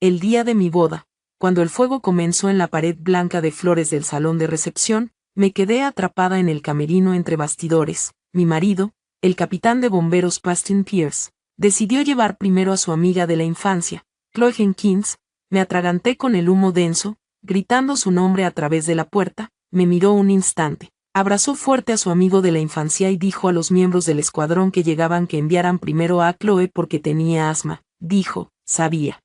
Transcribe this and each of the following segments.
el día de mi boda, cuando el fuego comenzó en la pared blanca de flores del salón de recepción, me quedé atrapada en el camerino entre bastidores. Mi marido, el capitán de bomberos Preston Pierce, decidió llevar primero a su amiga de la infancia, Chloe Jenkins. Me atraganté con el humo denso, gritando su nombre a través de la puerta. Me miró un instante, abrazó fuerte a su amigo de la infancia y dijo a los miembros del escuadrón que llegaban que enviaran primero a Chloe porque tenía asma. Dijo, sabía.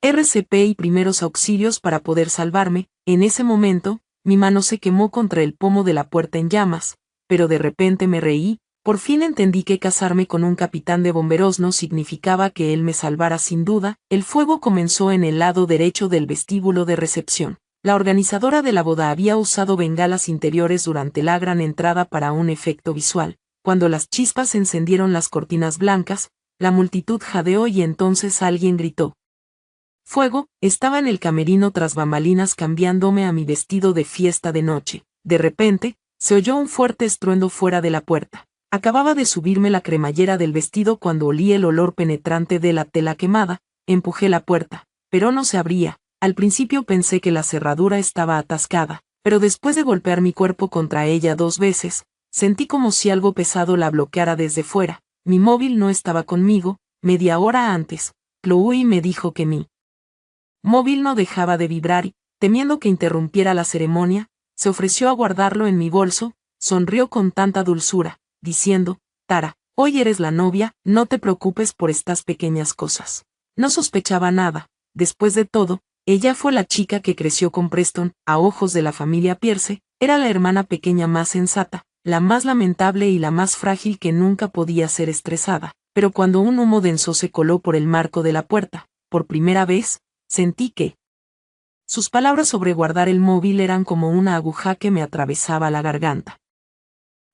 RCP y primeros auxilios para poder salvarme. En ese momento, mi mano se quemó contra el pomo de la puerta en llamas, pero de repente me reí. Por fin entendí que casarme con un capitán de bomberos no significaba que él me salvara sin duda. El fuego comenzó en el lado derecho del vestíbulo de recepción. La organizadora de la boda había usado bengalas interiores durante la gran entrada para un efecto visual. Cuando las chispas encendieron las cortinas blancas, la multitud jadeó y entonces alguien gritó. Fuego. Estaba en el camerino tras bambalinas cambiándome a mi vestido de fiesta de noche. De repente, se oyó un fuerte estruendo fuera de la puerta. Acababa de subirme la cremallera del vestido cuando olí el olor penetrante de la tela quemada. Empujé la puerta, pero no se abría. Al principio pensé que la cerradura estaba atascada, pero después de golpear mi cuerpo contra ella 2 veces, sentí como si algo pesado la bloqueara desde fuera. Mi móvil no estaba conmigo. Media hora antes, Chloe me dijo que mi móvil no dejaba de vibrar y, temiendo que interrumpiera la ceremonia, se ofreció a guardarlo en mi bolso. Sonrió con tanta dulzura, diciendo, Tara, hoy eres la novia, no te preocupes por estas pequeñas cosas. No sospechaba nada. Después de todo, ella fue la chica que creció con Preston. A ojos de la familia Pierce, era la hermana pequeña más sensata, la más lamentable y la más frágil que nunca podía ser estresada. Pero cuando un humo denso se coló por el marco de la puerta, por primera vez, sentí que sus palabras sobre guardar el móvil eran como una aguja que me atravesaba la garganta.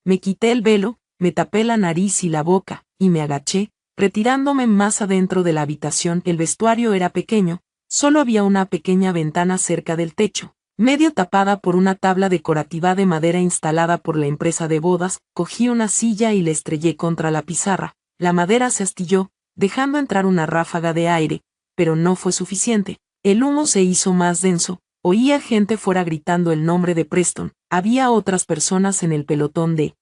Me quité el velo, me tapé la nariz y la boca, y me agaché, retirándome más adentro de la habitación. El vestuario era pequeño, solo había una pequeña ventana cerca del techo, medio tapada por una tabla decorativa de madera instalada por la empresa de bodas. Cogí una silla y la estrellé contra la pizarra. La madera se astilló, dejando entrar una ráfaga de aire, pero no fue suficiente. El humo se hizo más denso. Oía gente fuera gritando el nombre de Preston. Había otras personas en el pelotón de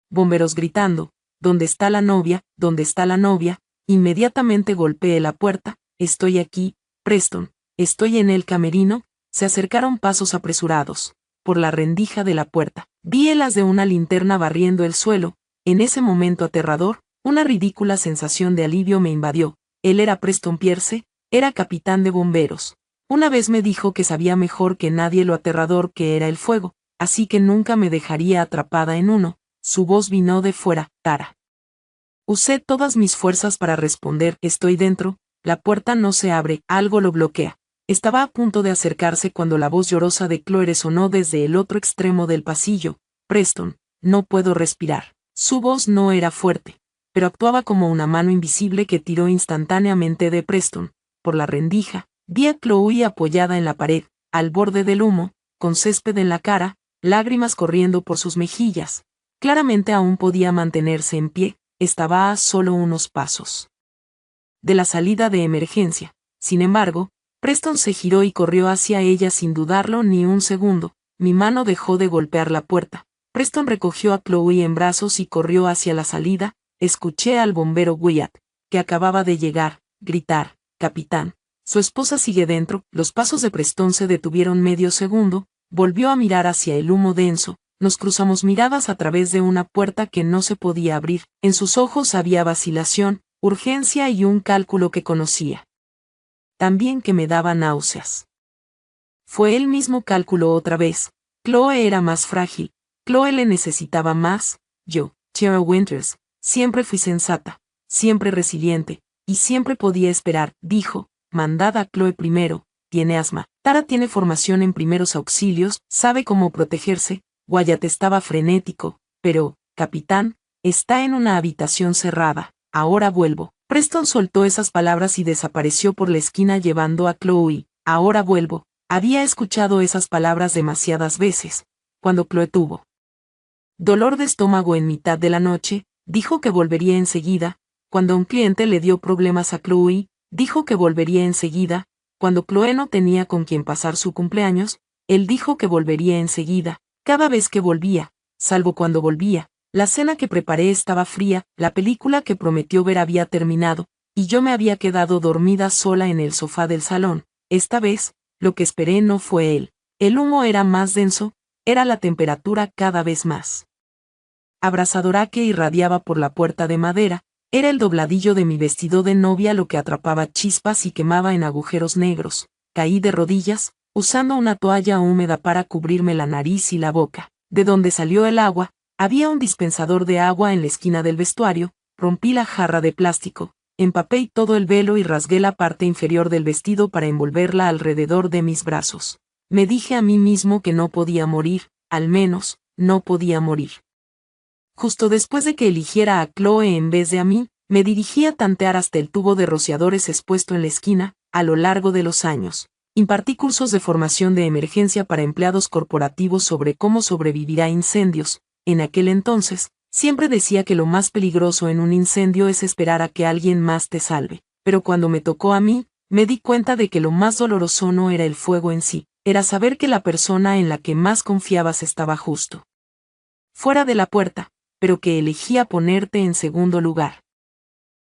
bomberos gritando, ¿dónde está la novia? ¿Dónde está la novia? Inmediatamente golpeé la puerta. Estoy aquí, Preston. Estoy en el camerino. Se acercaron pasos apresurados. Por la rendija de la puerta, vi helas de una linterna barriendo el suelo. En ese momento aterrador, una ridícula sensación de alivio me invadió. Él era Preston Pierce, era capitán de bomberos. Una vez me dijo que sabía mejor que nadie lo aterrador que era el fuego, así que nunca me dejaría atrapada en uno. Su voz vino de fuera, Tara. Usé todas mis fuerzas para responder, estoy dentro. La puerta no se abre, algo lo bloquea. Estaba a punto de acercarse cuando la voz llorosa de Chloe resonó desde el otro extremo del pasillo. Preston, no puedo respirar. Su voz no era fuerte, pero actuaba como una mano invisible que tiró instantáneamente de Preston. Por la rendija, vi a Chloe apoyada en la pared, al borde del humo, con césped en la cara, lágrimas corriendo por sus mejillas. Claramente aún podía mantenerse en pie, estaba a solo unos pasos de la salida de emergencia. Sin embargo, Preston se giró y corrió hacia ella sin dudarlo ni un segundo. Mi mano dejó de golpear la puerta. Preston recogió a Chloe en brazos y corrió hacia la salida. Escuché al bombero Wyatt, que acababa de llegar, gritar, «Capitán, su esposa sigue dentro». Los pasos de Preston se detuvieron medio segundo, volvió a mirar hacia el humo denso. Nos cruzamos miradas a través de una puerta que no se podía abrir. En sus ojos había vacilación, urgencia y un cálculo que conocía. También que me daba náuseas. Fue el mismo cálculo otra vez. Chloe era más frágil. Chloe le necesitaba más. Yo, Tara Winters, siempre fui sensata, siempre resiliente, y siempre podía esperar. Dijo, mandad a Chloe primero, tiene asma. Tara tiene formación en primeros auxilios, sabe cómo protegerse. Wyatt estaba frenético, pero, capitán, está en una habitación cerrada. Ahora vuelvo. Preston soltó esas palabras y desapareció por la esquina llevando a Chloe. Ahora vuelvo. Había escuchado esas palabras demasiadas veces. Cuando Chloe tuvo dolor de estómago en mitad de la noche, dijo que volvería enseguida. Cuando un cliente le dio problemas a Chloe, Dijo que volvería enseguida. Cuando Chloe no tenía con quien pasar su cumpleaños, él dijo que volvería enseguida. Cada vez que volvía, salvo cuando volvía, la cena que preparé estaba fría, la película que prometió ver había terminado, y yo me había quedado dormida sola en el sofá del salón. Esta vez, lo que esperé no fue él. El humo era más denso, era la temperatura cada vez más abrasadora que irradiaba por la puerta de madera, era el dobladillo de mi vestido de novia lo que atrapaba chispas y quemaba en agujeros negros. Caí de rodillas, usando una toalla húmeda para cubrirme la nariz y la boca. De donde salió el agua, había un dispensador de agua en la esquina del vestuario, rompí la jarra de plástico, empapé todo el velo y rasgué la parte inferior del vestido para envolverla alrededor de mis brazos. Me dije a mí mismo que no podía morir, al menos, no podía morir. Justo después de que eligiera a Chloe en vez de a mí, me dirigí a tantear hasta el tubo de rociadores expuesto en la esquina. A lo largo de los años, impartí cursos de formación de emergencia para empleados corporativos sobre cómo sobrevivir a incendios. En aquel entonces, siempre decía que lo más peligroso en un incendio es esperar a que alguien más te salve. Pero cuando me tocó a mí, me di cuenta de que lo más doloroso no era el fuego en sí, era saber que la persona en la que más confiabas estaba justo fuera de la puerta, pero que elegía ponerte en segundo lugar.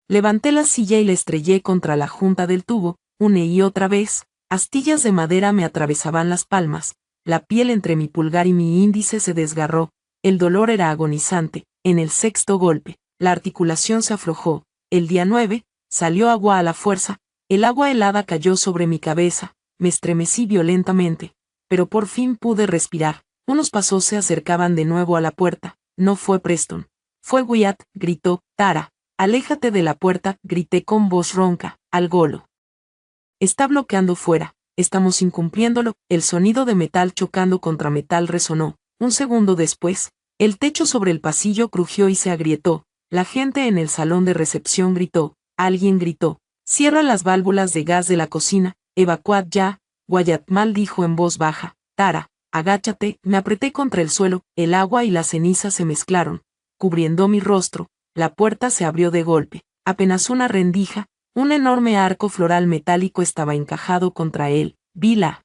Levanté la silla y la estrellé contra la junta del tubo, una y otra vez, astillas de madera me atravesaban las palmas, la piel entre mi pulgar y mi índice se desgarró, el dolor era agonizante. En el sexto golpe, la articulación se aflojó. El día 9, salió agua a la fuerza, el agua helada cayó sobre mi cabeza, me estremecí violentamente, pero por fin pude respirar. Unos pasos se acercaban de nuevo a la puerta. No fue Preston. Fue Wyatt, gritó. Tara, aléjate de la puerta, grité con voz ronca, al golo. Está bloqueando fuera, estamos incumpliéndolo. El sonido de metal chocando contra metal resonó. Un segundo después, el techo sobre el pasillo crujió y se agrietó. La gente en el salón de recepción gritó. Alguien gritó. Cierra las válvulas de gas de la cocina, evacuad ya. Wyatt maldijo en voz baja. Tara, agáchate. Me apreté contra el suelo, el agua y la ceniza se mezclaron, cubriendo mi rostro. La puerta se abrió de golpe. Apenas una rendija, un enorme arco floral metálico estaba encajado contra él. Vi la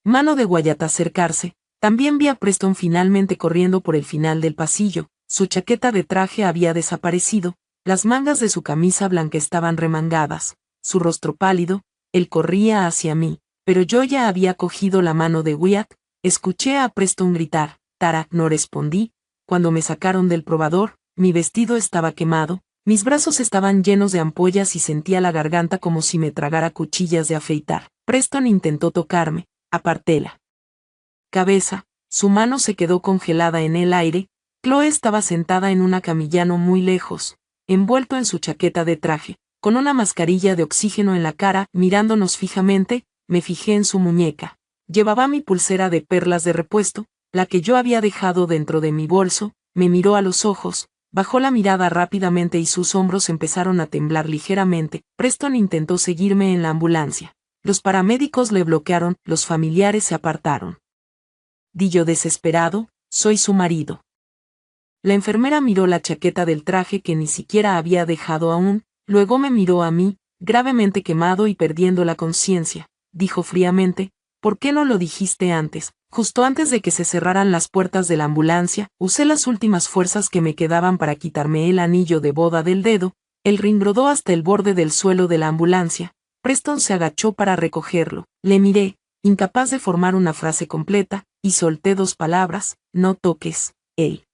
mano de Wyatt acercarse. También vi a Preston finalmente corriendo por el final del pasillo. Su chaqueta de traje había desaparecido, las mangas de su camisa blanca estaban remangadas, su rostro pálido. Él corría hacia mí, pero yo ya había cogido la mano de Wyatt. Escuché a Preston gritar. Tara, no respondí. Cuando me sacaron del probador, mi vestido estaba quemado, mis brazos estaban llenos de ampollas y sentía la garganta como si me tragara cuchillas de afeitar. Preston intentó tocarme, aparté la cabeza, su mano se quedó congelada en el aire. Chloe estaba sentada en una camilla no muy lejos, envuelto en su chaqueta de traje, con una mascarilla de oxígeno en la cara, mirándonos fijamente. Me fijé en su muñeca. Llevaba mi pulsera de perlas de repuesto, la que yo había dejado dentro de mi bolso. Me miró a los ojos, bajó la mirada rápidamente y sus hombros empezaron a temblar ligeramente. Preston intentó seguirme en la ambulancia. Los paramédicos le bloquearon, los familiares se apartaron. Di yo desesperado, soy su marido. La enfermera miró la chaqueta del traje que ni siquiera había dejado aún, luego me miró a mí, gravemente quemado y perdiendo la conciencia. Dijo fríamente, ¿por qué no lo dijiste antes? Justo antes de que se cerraran las puertas de la ambulancia, usé las últimas fuerzas que me quedaban para quitarme el anillo de boda del dedo. El ring rodó hasta el borde del suelo de la ambulancia. Preston se agachó para recogerlo. Le miré, incapaz de formar una frase completa, y solté dos palabras: no toques. El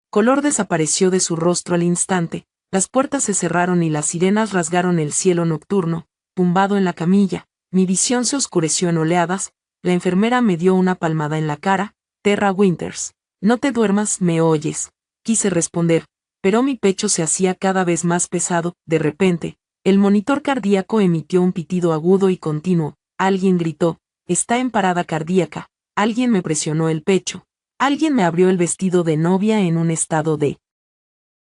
color desapareció de su rostro al instante, las puertas se cerraron y las sirenas rasgaron el cielo nocturno. Tumbado en la camilla, mi visión se oscureció en oleadas. La enfermera me dio una palmada en la cara. Terra Winters, no te duermas, ¿me oyes? Quise responder, pero mi pecho se hacía cada vez más pesado. De repente, el monitor cardíaco emitió un pitido agudo y continuo. Alguien gritó, está en parada cardíaca. Alguien me presionó el pecho. Alguien me abrió el vestido de novia en un estado de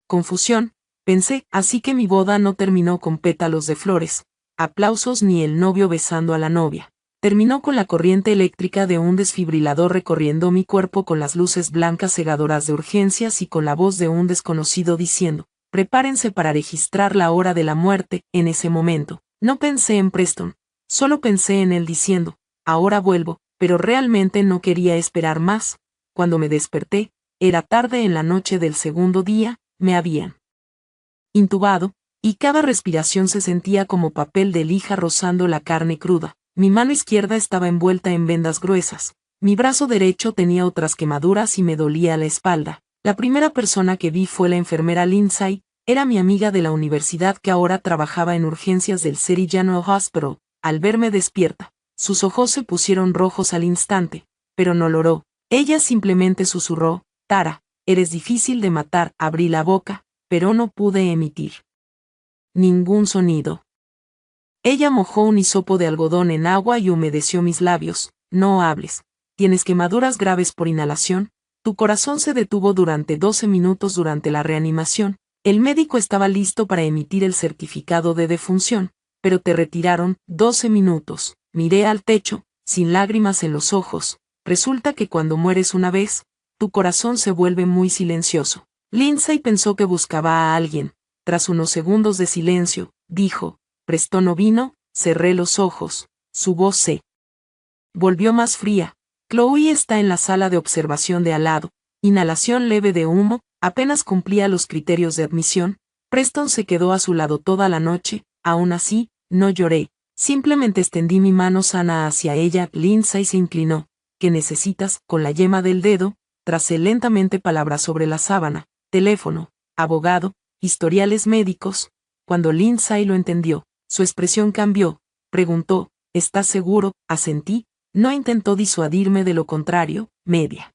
confusión. Pensé, así que mi boda no terminó con pétalos de flores, aplausos ni el novio besando a la novia. Terminó con la corriente eléctrica de un desfibrilador recorriendo mi cuerpo, con las luces blancas cegadoras de urgencias y con la voz de un desconocido diciendo, prepárense para registrar la hora de la muerte. En ese momento, No pensé en Preston, solo pensé en él diciendo, ahora vuelvo, pero realmente no quería esperar más. Cuando me desperté, era tarde en la noche del segundo día, me habían intubado, y cada respiración se sentía como papel de lija rozando la carne cruda. Mi mano izquierda estaba envuelta en vendas gruesas. Mi brazo derecho tenía otras quemaduras y me dolía la espalda. La primera persona que vi fue la enfermera Lindsay, era mi amiga de la universidad que ahora trabajaba en urgencias del City General Hospital. Al verme despierta, sus ojos se pusieron rojos al instante, pero no lloró. Ella simplemente susurró, Tara, eres difícil de matar. Abrí la boca, pero no pude emitir ningún sonido. Ella mojó un hisopo de algodón en agua y humedeció mis labios. No hables. Tienes quemaduras graves por inhalación. Tu corazón se detuvo durante 12 minutos durante la reanimación. El médico estaba listo para emitir el certificado de defunción, pero te retiraron 12 minutos. Miré al techo, sin lágrimas en los ojos. Resulta que cuando mueres una vez, tu corazón se vuelve muy silencioso. Lindsay pensó que buscaba a alguien. Tras unos segundos de silencio, dijo, Preston no vino. Cerré los ojos. Su voz se volvió más fría. Chloe está en la sala de observación de al lado. Inhalación leve de humo, apenas cumplía los criterios de admisión. Preston se quedó a su lado toda la noche. Aún así, no lloré. Simplemente extendí mi mano sana hacia ella. Lindsay se inclinó. ¿Qué necesitas? Con la yema del dedo, tracé lentamente palabras sobre la sábana. Teléfono, abogado, historiales médicos. Cuando Lindsay lo entendió, su expresión cambió. Preguntó, ¿estás seguro? Asentí. No intentó disuadirme, de lo contrario. Media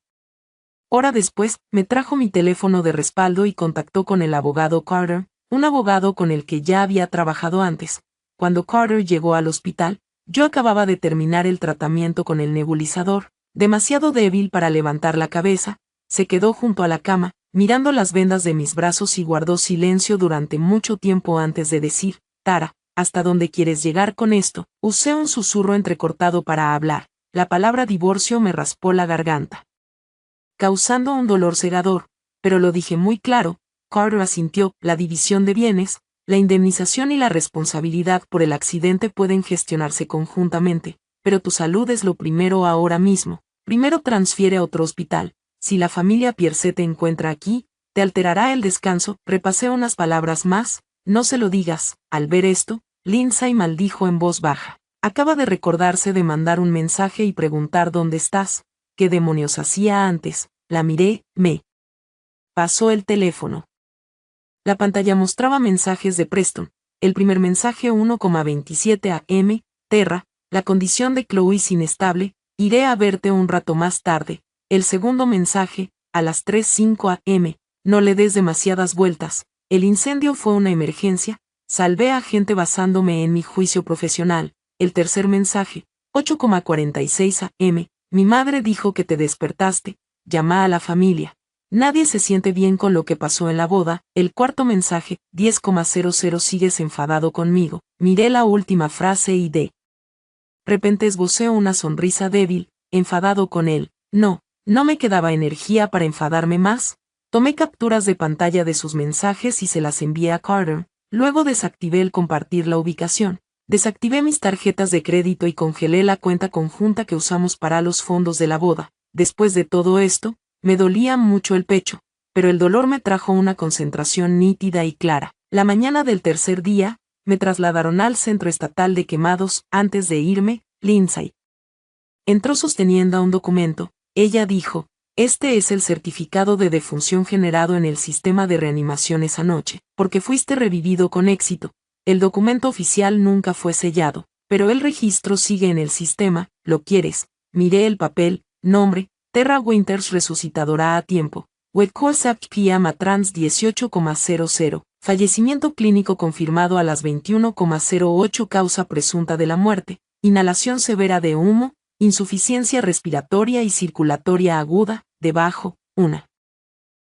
hora después, me trajo mi teléfono de respaldo y contactó con el abogado Carter, un abogado con el que ya había trabajado antes. Cuando Carter llegó al hospital, yo acababa de terminar el tratamiento con el nebulizador. Demasiado débil para levantar la cabeza, se quedó junto a la cama, mirando las vendas de mis brazos y guardó silencio durante mucho tiempo antes de decir, Tara, ¿hasta dónde quieres llegar con esto? Usé un susurro entrecortado para hablar. La palabra divorcio me raspó la garganta, causando un dolor cegador, pero lo dije muy claro. Carter asintió. La división de bienes, la indemnización y la responsabilidad por el accidente pueden gestionarse conjuntamente, pero tu salud es lo primero ahora mismo. Primero transfiere a otro hospital. Si la familia Pierce te encuentra aquí, te alterará el descanso. Repasé unas palabras más. No se lo digas. Al ver esto, Lindsay maldijo en voz baja. Acaba de recordarse de mandar un mensaje y preguntar dónde estás. ¿Qué demonios hacía antes? La miré, me pasó el teléfono. La pantalla mostraba mensajes de Preston. El primer mensaje 1,27 AM, Terra, la condición de Chloe es inestable, iré a verte un rato más tarde. El segundo mensaje, a las 3:05 AM, no le des demasiadas vueltas. El incendio fue una emergencia, salvé a gente basándome en mi juicio profesional. El tercer mensaje, 8,46 AM, mi madre dijo que te despertaste, llama a la familia. Nadie se siente bien con lo que pasó en la boda. El cuarto mensaje, 10,00 sigues enfadado conmigo. Miré la última frase y de repente esbocé una sonrisa débil. Enfadado con él. No me quedaba energía para enfadarme más. Tomé capturas de pantalla de sus mensajes y se las envié a Carter. Luego desactivé el compartir la ubicación. Desactivé mis tarjetas de crédito y congelé la cuenta conjunta que usamos para los fondos de la boda. Después de todo esto, me dolía mucho el pecho, pero el dolor me trajo una concentración nítida y clara. La mañana del tercer día, me trasladaron al Centro Estatal de Quemados. Antes de irme, Lindsay entró sosteniendo un documento. Ella dijo, este es el certificado de defunción generado en el sistema de reanimación esa noche, porque fuiste revivido con éxito. El documento oficial nunca fue sellado, pero el registro sigue en el sistema. ¿Lo quieres? Miré el papel. Nombre, Terra Winters, resucitadora a tiempo. Wetcosapt Piama Trans 18,00. Fallecimiento clínico confirmado a las 21,08. Causa presunta de la muerte, inhalación severa de humo, insuficiencia respiratoria y circulatoria aguda. Debajo, una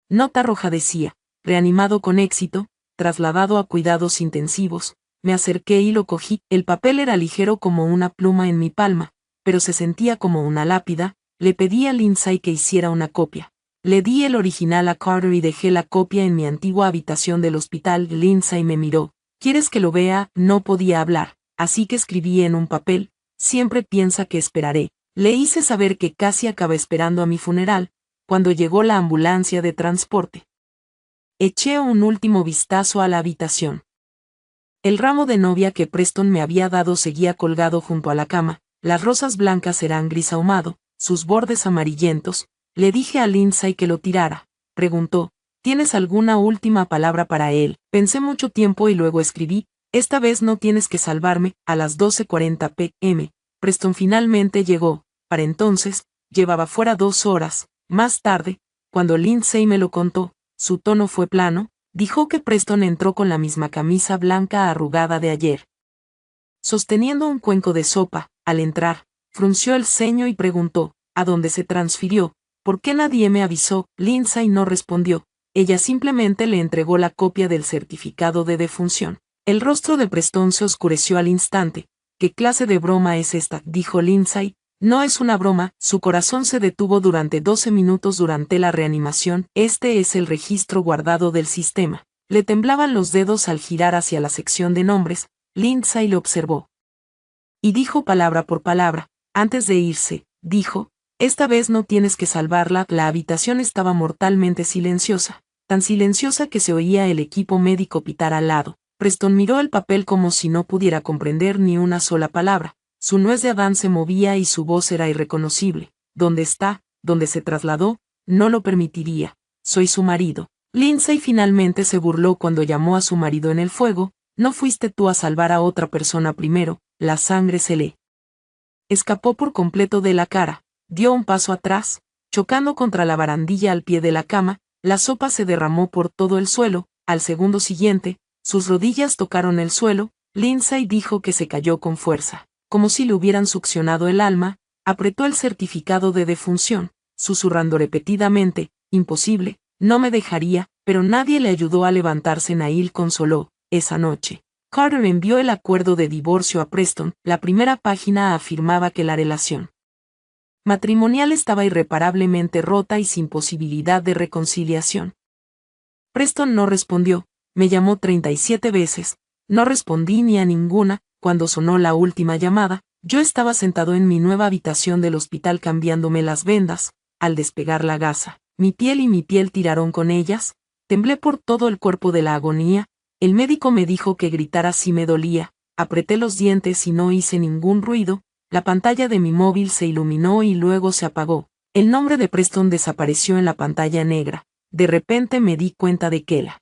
nota roja decía, reanimado con éxito, trasladado a cuidados intensivos. Me acerqué y lo cogí. El papel era ligero como una pluma en mi palma, pero se sentía como una lápida. Le pedí a Lindsay que hiciera una copia. Le di el original a Carter y dejé la copia en mi antigua habitación del hospital. Lindsay me miró. ¿Quieres que lo vea? No podía hablar. así que escribí en un papel, siempre piensa que esperaré. Le hice saber que casi acaba esperando a mi funeral, cuando llegó la ambulancia de transporte. Eché un último vistazo a la habitación. El ramo de novia que Preston me había dado seguía colgado junto a la cama, las rosas blancas eran gris ahumado, sus bordes amarillentos. Le dije a Lindsay que lo tirara. Preguntó, ¿tienes alguna última palabra para él? Pensé mucho tiempo y luego escribí, esta vez no tienes que salvarme. A las 12:40 p.m. Preston finalmente llegó. Para entonces, llevaba fuera 2 horas. Más tarde, cuando Lindsay me lo contó, su tono fue plano. Dijo que Preston entró con la misma camisa blanca arrugada de ayer. Sosteniendo un cuenco de sopa, al entrar, frunció el ceño y preguntó, ¿a dónde se transfirió? ¿Por qué nadie me avisó? Lindsay no respondió. Ella simplemente le entregó la copia del certificado de defunción. El rostro de Preston se oscureció al instante. ¿Qué clase de broma es esta?, dijo Lindsay. No es una broma, su corazón se detuvo durante 12 minutos durante la reanimación. Este es el registro guardado del sistema. Le temblaban los dedos al girar hacia la sección de nombres. Lindsay lo observó. Y dijo palabra por palabra. Antes de irse, dijo, esta vez no tienes que salvarla. La habitación estaba mortalmente silenciosa, tan silenciosa que se oía el equipo médico pitar al lado. Preston miró el papel como si no pudiera comprender ni una sola palabra. Su nuez de Adán se movía y su voz era irreconocible. ¿Dónde está? ¿Dónde se trasladó? No lo permitiría. Soy su marido. Lindsay finalmente se burló cuando llamó a su marido en el fuego. No fuiste tú a salvar a otra persona primero. La sangre se le escapó por completo de la cara. Dio un paso atrás, chocando contra la barandilla al pie de la cama. La sopa se derramó por todo el suelo. Al segundo siguiente, sus rodillas tocaron el suelo. Lindsay dijo que se cayó con fuerza. Como si le hubieran succionado el alma, apretó el certificado de defunción, susurrando repetidamente, imposible, no me dejaría, pero nadie le ayudó a levantarse. Nail consoló. Esa noche, Carter envió el acuerdo de divorcio a Preston. La primera página afirmaba que la relación matrimonial estaba irreparablemente rota y sin posibilidad de reconciliación. Preston no respondió, me llamó 37 veces, no respondí ni a ninguna. Cuando sonó la última llamada, yo estaba sentado en mi nueva habitación del hospital cambiándome las vendas. Al despegar la gasa, mi piel y mi piel tiraron con ellas, temblé por todo el cuerpo de la agonía. El médico me dijo que gritara si me dolía, apreté los dientes y no hice ningún ruido. La pantalla de mi móvil se iluminó y luego se apagó. El nombre de Preston desapareció en la pantalla negra. De repente me di cuenta de que la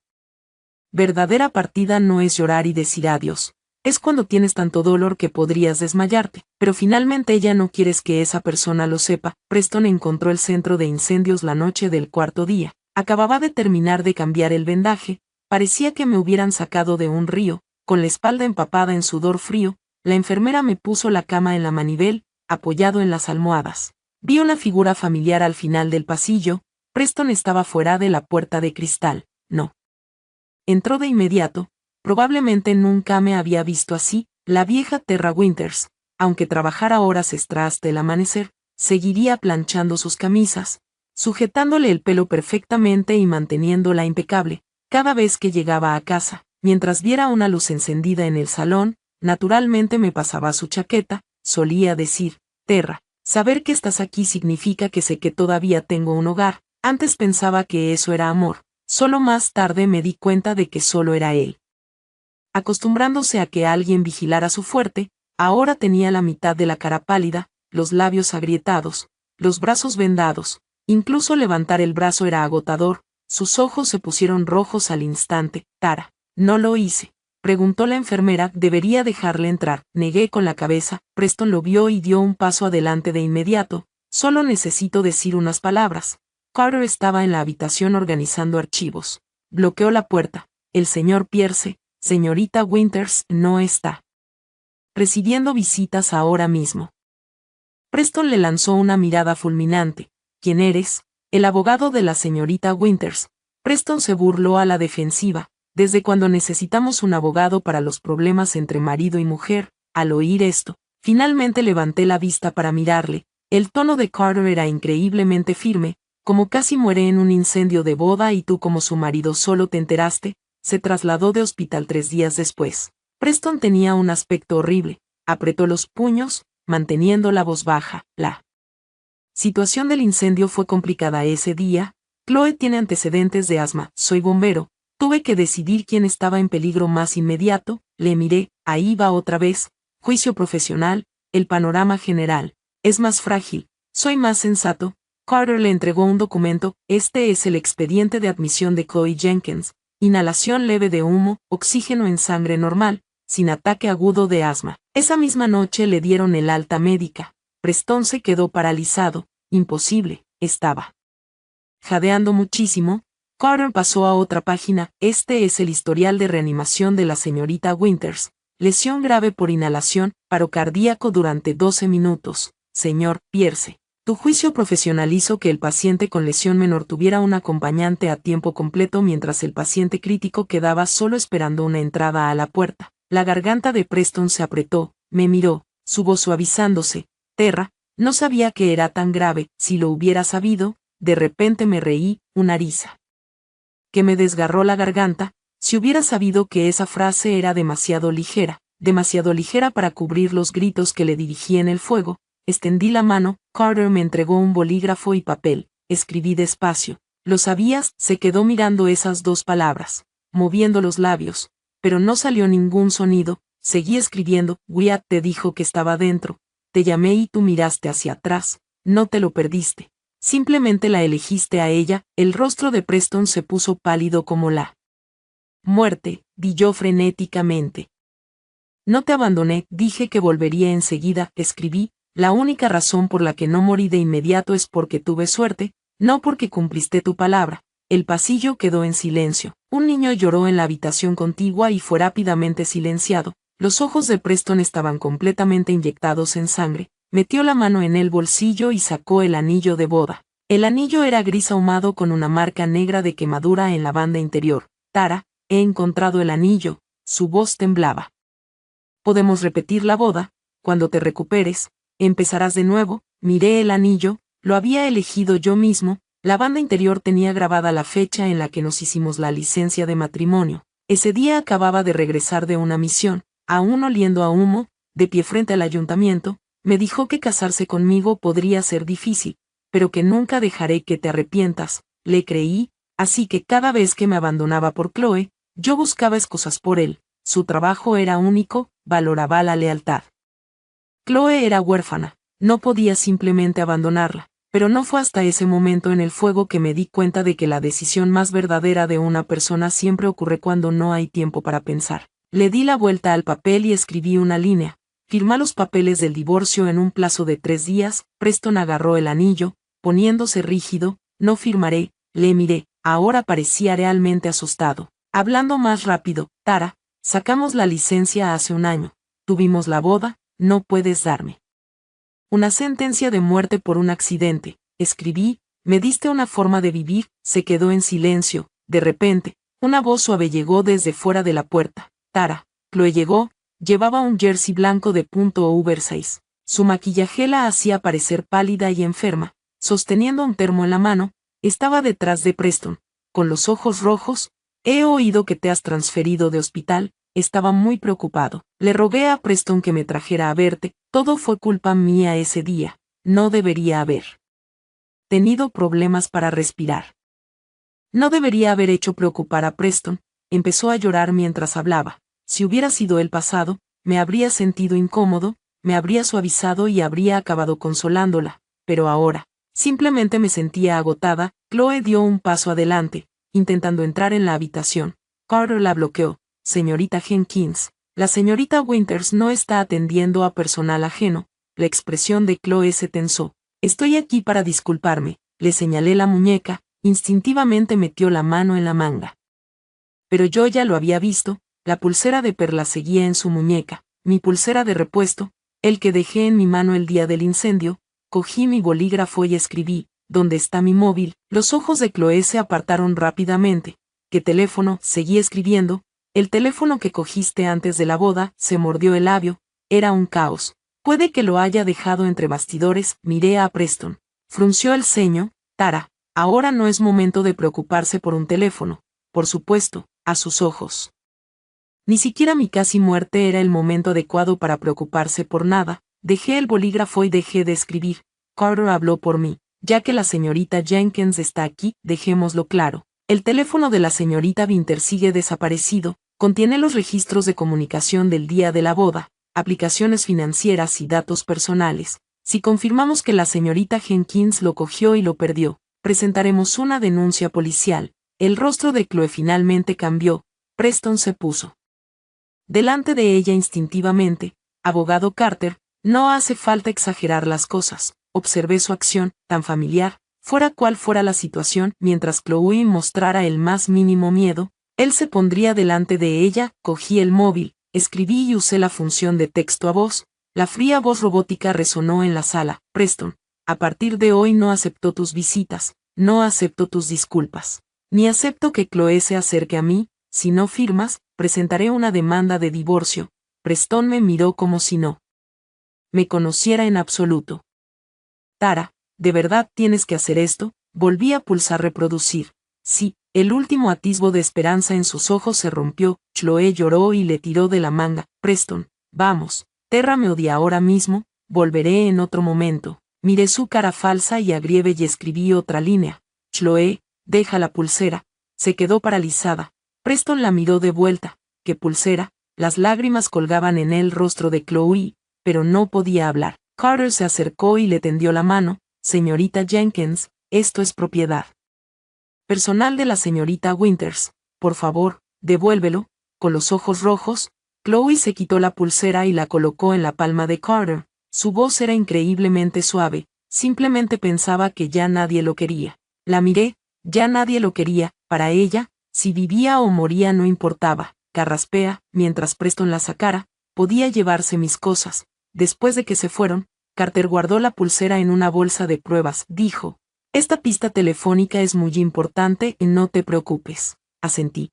verdadera partida no es llorar y decir adiós. Es cuando tienes tanto dolor que podrías desmayarte, pero finalmente ya no quieres que esa persona lo sepa. Preston encontró el centro de incendios la noche del 4.º día. Acababa de terminar de cambiar el vendaje, parecía que me hubieran sacado de un río, con la espalda empapada en sudor frío. La enfermera me puso la cama en la manivela, apoyado en las almohadas. Vi una figura familiar al final del pasillo. Preston estaba fuera de la puerta de cristal. No entró de inmediato. Probablemente nunca me había visto así. La vieja Terra Winters, aunque trabajara horas extra hasta el amanecer, seguiría planchando sus camisas, sujetándole el pelo perfectamente y manteniéndola impecable. Cada vez que llegaba a casa, mientras viera una luz encendida en el salón, naturalmente me pasaba su chaqueta. Solía decir, Terra, saber que estás aquí significa que sé que todavía tengo un hogar. Antes pensaba que eso era amor. Solo más tarde me di cuenta de que solo era él. Acostumbrándose a que alguien vigilara su fuerte, ahora tenía la mitad de la cara pálida, los labios agrietados, los brazos vendados. Incluso levantar el brazo era agotador. Sus ojos se pusieron rojos al instante. Tara, no lo hice. Preguntó la enfermera, debería dejarle entrar. Negué con la cabeza. Preston lo vio y dio un paso adelante de inmediato. Solo necesito decir unas palabras. Carter estaba en la habitación organizando archivos. Bloqueó la puerta. El señor Pierce, señorita Winters, no está recibiendo visitas ahora mismo. Preston le lanzó una mirada fulminante. ¿Quién eres? El abogado de la señorita Winters. Preston se burló a la defensiva. ¿Desde cuando necesitamos un abogado para los problemas entre marido y mujer? Al oír esto, finalmente levanté la vista para mirarle. El tono de Carter era increíblemente firme, como casi muere en un incendio de boda y tú como su marido solo te enteraste. Se trasladó de hospital 3 días después. Preston tenía un aspecto horrible. Apretó los puños, manteniendo la voz baja. La situación del incendio fue complicada ese día. Chloe tiene antecedentes de asma. Soy bombero. Tuve que decidir quién estaba en peligro más inmediato. Le miré. Ahí va otra vez. Juicio profesional. El panorama general es más frágil. Soy más sensato. Carter le entregó un documento. Este es el expediente de admisión de Chloe Jenkins. Inhalación leve de humo, oxígeno en sangre normal, sin ataque agudo de asma. Esa misma noche le dieron el alta médica. Preston se quedó paralizado. Imposible, estaba jadeando muchísimo. Carter pasó a otra página. Este es el historial de reanimación de la señorita Winters. Lesión grave por inhalación, paro cardíaco durante 12 minutos. Señor Pierce, tu juicio profesional hizo que el paciente con lesión menor tuviera un acompañante a tiempo completo mientras el paciente crítico quedaba solo esperando una entrada a la puerta. La garganta de Preston se apretó, me miró, su voz suavizándose. Terra, no sabía que era tan grave. Si lo hubiera sabido, de repente me reí, una risa que me desgarró la garganta. Si hubiera sabido que esa frase era demasiado ligera para cubrir los gritos que le dirigí en el fuego, extendí la mano. Carter me entregó un bolígrafo y papel. Escribí despacio. ¿Lo sabías? Se quedó mirando esas dos palabras, moviendo los labios, pero no salió ningún sonido. Seguí escribiendo. Wyatt te dijo que estaba dentro. Te llamé y tú miraste hacia atrás. No te lo perdiste. Simplemente la elegiste a ella. El rostro de Preston se puso pálido como la muerte, di yo frenéticamente. No te abandoné, dije que volvería enseguida. Escribí, la única razón por la que no morí de inmediato es porque tuve suerte, no porque cumpliste tu palabra. El pasillo quedó en silencio. Un niño lloró en la habitación contigua y fue rápidamente silenciado. Los ojos de Preston estaban completamente inyectados en sangre. Metió la mano en el bolsillo y sacó el anillo de boda. El anillo era gris ahumado con una marca negra de quemadura en la banda interior. Tara, he encontrado el anillo. Su voz temblaba. Podemos repetir la boda. Cuando te recuperes, empezarás de nuevo. Miré el anillo, lo había elegido yo mismo. La banda interior tenía grabada la fecha en la que nos hicimos la licencia de matrimonio. Ese día acababa de regresar de una misión, aún oliendo a humo, de pie frente al ayuntamiento. Me dijo que casarse conmigo podría ser difícil, pero que nunca dejaré que te arrepientas. Le creí, así que cada vez que me abandonaba por Chloe, yo buscaba excusas por él. Su trabajo era único, valoraba la lealtad. Chloe era huérfana, no podía simplemente abandonarla, pero no fue hasta ese momento en el fuego que me di cuenta de que la decisión más verdadera de una persona siempre ocurre cuando no hay tiempo para pensar. Le di la vuelta al papel y escribí una línea. Firma los papeles del divorcio en un plazo de 3 días. Preston agarró el anillo, poniéndose rígido. No firmaré. Le miré. Ahora parecía realmente asustado. Hablando más rápido. Tara, sacamos la licencia hace un año. Tuvimos la boda. No puedes darme una sentencia de muerte por un accidente. Escribí. Me diste una forma de vivir. Se quedó en silencio. De repente, una voz suave llegó desde fuera de la puerta. Tara. Chloe llegó. Llevaba un jersey blanco de punto oversize. Su maquillaje la hacía parecer pálida y enferma. Sosteniendo un termo en la mano, estaba detrás de Preston, con los ojos rojos. He oído que te has transferido de hospital. Estaba muy preocupado. Le rogué a Preston que me trajera a verte. Todo fue culpa mía ese día. No debería haber tenido problemas para respirar. No debería haber hecho preocupar a Preston. Empezó a llorar mientras hablaba. Si hubiera sido el pasado, me habría sentido incómodo, me habría suavizado y habría acabado consolándola, pero ahora, simplemente me sentía agotada. Chloe dio un paso adelante, intentando entrar en la habitación. Carter la bloqueó. Señorita Jenkins, la señorita Winters no está atendiendo a personal ajeno. La expresión de Chloe se tensó. Estoy aquí para disculparme. Le señalé la muñeca, instintivamente metió la mano en la manga. Pero yo ya lo había visto. La pulsera de perlas seguía en su muñeca, mi pulsera de repuesto, el que dejé en mi mano el día del incendio. Cogí mi bolígrafo y escribí, ¿dónde está mi móvil? Los ojos de Chloe se apartaron rápidamente. ¿Qué teléfono? Seguí escribiendo. El teléfono que cogiste antes de la boda. Se mordió el labio. Era un caos. Puede que lo haya dejado entre bastidores. Miré a Preston. Frunció el ceño. Tara, ahora no es momento de preocuparse por un teléfono. Por supuesto, a sus ojos Ni siquiera mi casi muerte era el momento adecuado para preocuparse por nada. Dejé el bolígrafo y dejé de escribir. Carter habló por mí. Ya que la señorita Jenkins está aquí, dejémoslo claro. El teléfono de la señorita Winter sigue desaparecido. Contiene los registros de comunicación del día de la boda, aplicaciones financieras y datos personales. Si confirmamos que la señorita Jenkins lo cogió y lo perdió, presentaremos una denuncia policial. El rostro de Chloe finalmente cambió. Preston se puso delante de ella instintivamente. Abogado Carter, no hace falta exagerar las cosas. Observé su acción, tan familiar, fuera cual fuera la situación, mientras Chloe mostrara el más mínimo miedo, él se pondría delante de ella. Cogí el móvil, escribí y usé la función de texto a voz. La fría voz robótica resonó en la sala. Preston, a partir de hoy no acepto tus visitas, no acepto tus disculpas, ni acepto que Chloe se acerque a mí. Si no firmas, presentaré una demanda de divorcio. Preston me miró como si no me conociera en absoluto. Tara, ¿de verdad tienes que hacer esto? Volví a pulsar reproducir. Sí, el último atisbo de esperanza en sus ojos se rompió. Chloe lloró y le tiró de la manga. Preston, vamos, Terra me odia ahora mismo, volveré en otro momento. Miré su cara falsa y agrieve y escribí otra línea. Chloe, deja la pulsera. Se quedó paralizada. Preston la miró de vuelta. ¿Qué pulsera? Las lágrimas colgaban en el rostro de Chloe, pero no podía hablar. Carter se acercó y le tendió la mano. Señorita Jenkins, esto es propiedad personal de la señorita Winters. Por favor, devuélvelo. Con los ojos rojos, Chloe se quitó la pulsera y la colocó en la palma de Carter. Su voz era increíblemente suave. Simplemente pensaba que ya nadie lo quería. La miré. Ya nadie lo quería. Para ella, si vivía o moría no importaba. Carraspea, mientras Preston la sacara, podía llevarse mis cosas. Después de que se fueron, Carter guardó la pulsera en una bolsa de pruebas. Dijo, esta pista telefónica es muy importante y no te preocupes. Asentí.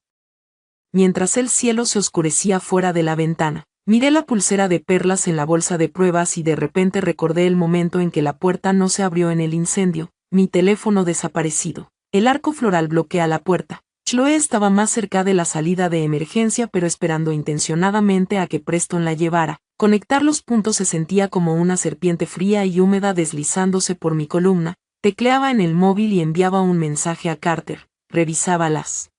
Mientras el cielo se oscurecía fuera de la ventana, miré la pulsera de perlas en la bolsa de pruebas y de repente recordé el momento en que la puerta no se abrió en el incendio. Mi teléfono desaparecido. El arco floral bloquea la puerta. Chloe estaba más cerca de la salida de emergencia pero esperando intencionadamente a que Preston la llevara. Conectar los puntos se sentía como una serpiente fría y húmeda deslizándose por mi columna. Tecleaba en el móvil y enviaba un mensaje a Carter. Revisaba las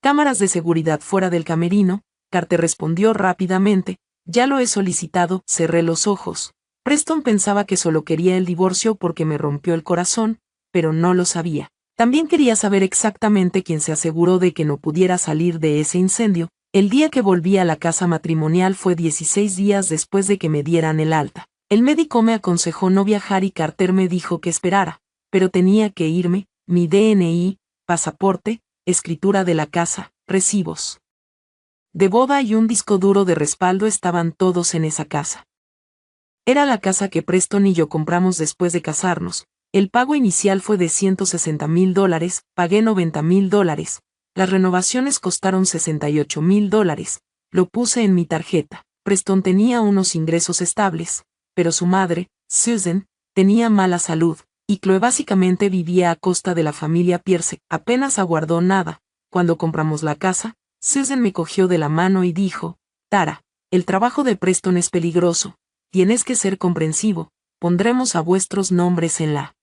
cámaras de seguridad fuera del camerino. Carter respondió rápidamente. Ya lo he solicitado. Cerré los ojos. Preston pensaba que solo quería el divorcio porque me rompió el corazón, pero no lo sabía. También quería saber exactamente quién se aseguró de que no pudiera salir de ese incendio. El día que volví a la casa matrimonial fue 16 días después de que me dieran el alta. El médico me aconsejó no viajar y Carter me dijo que esperara, pero tenía que irme. Mi DNI, pasaporte, escritura de la casa, recibos de boda y un disco duro de respaldo estaban todos en esa casa. Era la casa que Preston y yo compramos después de casarnos. El pago inicial fue de $160,000, pagué $90,000. Las renovaciones costaron $68,000. Lo puse en mi tarjeta. Preston tenía unos ingresos estables, pero su madre, Susan, tenía mala salud, y Chloe básicamente vivía a costa de la familia Pierce. Apenas aguardó nada. Cuando compramos la casa, Susan me cogió de la mano y dijo, Tara, el trabajo de Preston es peligroso. Tienes que ser comprensivo. Pondremos a vuestros nombres en la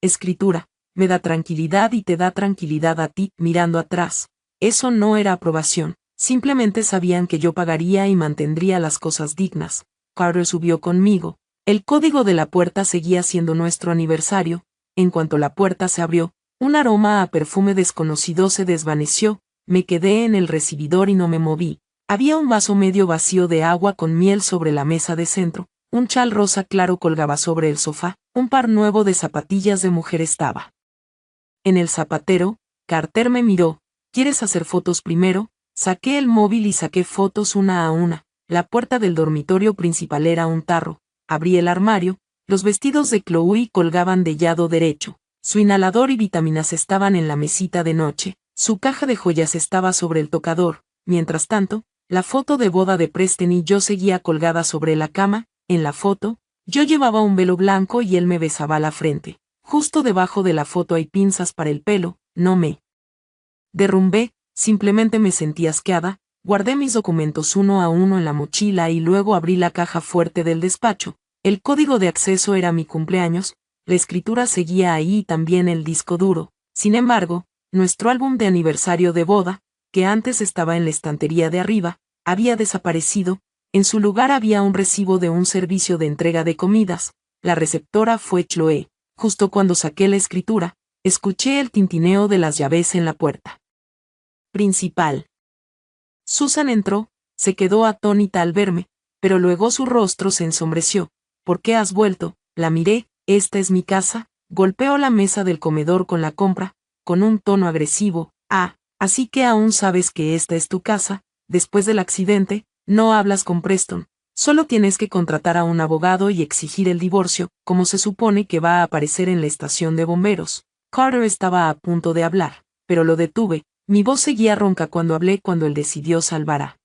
escritura. Me da tranquilidad y te da tranquilidad a ti. Mirando atrás. Eso no era aprobación. Simplemente sabían que yo pagaría y mantendría las cosas dignas. Carter subió conmigo. El código de la puerta seguía siendo nuestro aniversario. En cuanto la puerta se abrió, un aroma a perfume desconocido se desvaneció. Me quedé en el recibidor y no me moví. Había un vaso medio vacío de agua con miel sobre la mesa de centro. Un chal rosa claro colgaba sobre el sofá. Un par nuevo de zapatillas de mujer estaba en el zapatero. Carter me miró. ¿Quieres hacer fotos primero? Saqué el móvil y saqué fotos una a una. La puerta del dormitorio principal era un tarro. Abrí el armario. Los vestidos de Chloe colgaban del lado derecho. Su inhalador y vitaminas estaban en la mesita de noche. Su caja de joyas estaba sobre el tocador. Mientras tanto, la foto de boda de Preston y yo seguía colgada sobre la cama. En la foto, yo llevaba un velo blanco y él me besaba la frente. Justo debajo de la foto hay pinzas para el pelo. No me derrumbé, simplemente me sentí asqueada. Guardé mis documentos uno a uno en la mochila y luego abrí la caja fuerte del despacho. El código de acceso era mi cumpleaños, la escritura seguía ahí y también el disco duro. Sin embargo, nuestro álbum de aniversario de boda, que antes estaba en la estantería de arriba, había desaparecido. En su lugar había un recibo de un servicio de entrega de comidas. La receptora fue Chloe. Justo cuando saqué la escritura, escuché el tintineo de las llaves en la puerta principal. Susan entró, se quedó atónita al verme, pero luego su rostro se ensombreció. ¿Por qué has vuelto? La miré. Esta es mi casa. Golpeó la mesa del comedor con la compra, con un tono agresivo. Ah, así que aún sabes que esta es tu casa. Después del accidente, no hablas con Preston. Solo tienes que contratar a un abogado y exigir el divorcio, como se supone que va a aparecer en la estación de bomberos. Carter estaba a punto de hablar, pero lo detuve. Mi voz seguía ronca cuando hablé cuando él decidió salvar a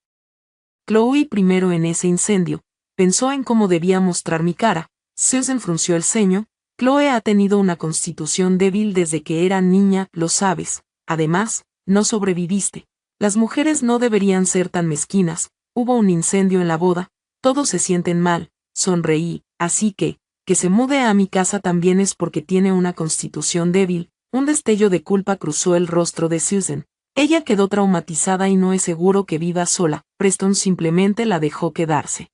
Chloe primero en ese incendio. Pensó en cómo debía mostrar mi cara. Susan frunció el ceño. Chloe ha tenido una constitución débil desde que era niña, lo sabes. Además, no sobreviviste. Las mujeres no deberían ser tan mezquinas. Hubo un incendio en la boda. Todos se sienten mal. Sonreí. Así que se mude a mi casa también es porque tiene una constitución débil. Un destello de culpa cruzó el rostro de Susan. Ella quedó traumatizada y no es seguro que viva sola. Preston simplemente la dejó quedarse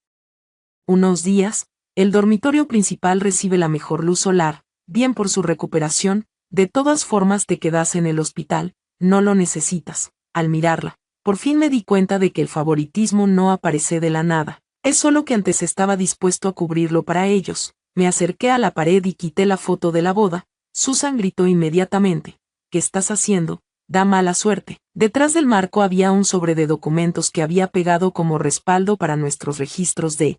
unos días. El dormitorio principal recibe la mejor luz solar, bien por su recuperación. De todas formas te quedas en el hospital, no lo necesitas. Al mirarla, por fin me di cuenta de que el favoritismo no aparece de la nada. Es solo que antes estaba dispuesto a cubrirlo para ellos. Me acerqué a la pared y quité la foto de la boda. Susan gritó inmediatamente. ¿Qué estás haciendo? Da mala suerte. Detrás del marco había un sobre de documentos que había pegado como respaldo para nuestros registros de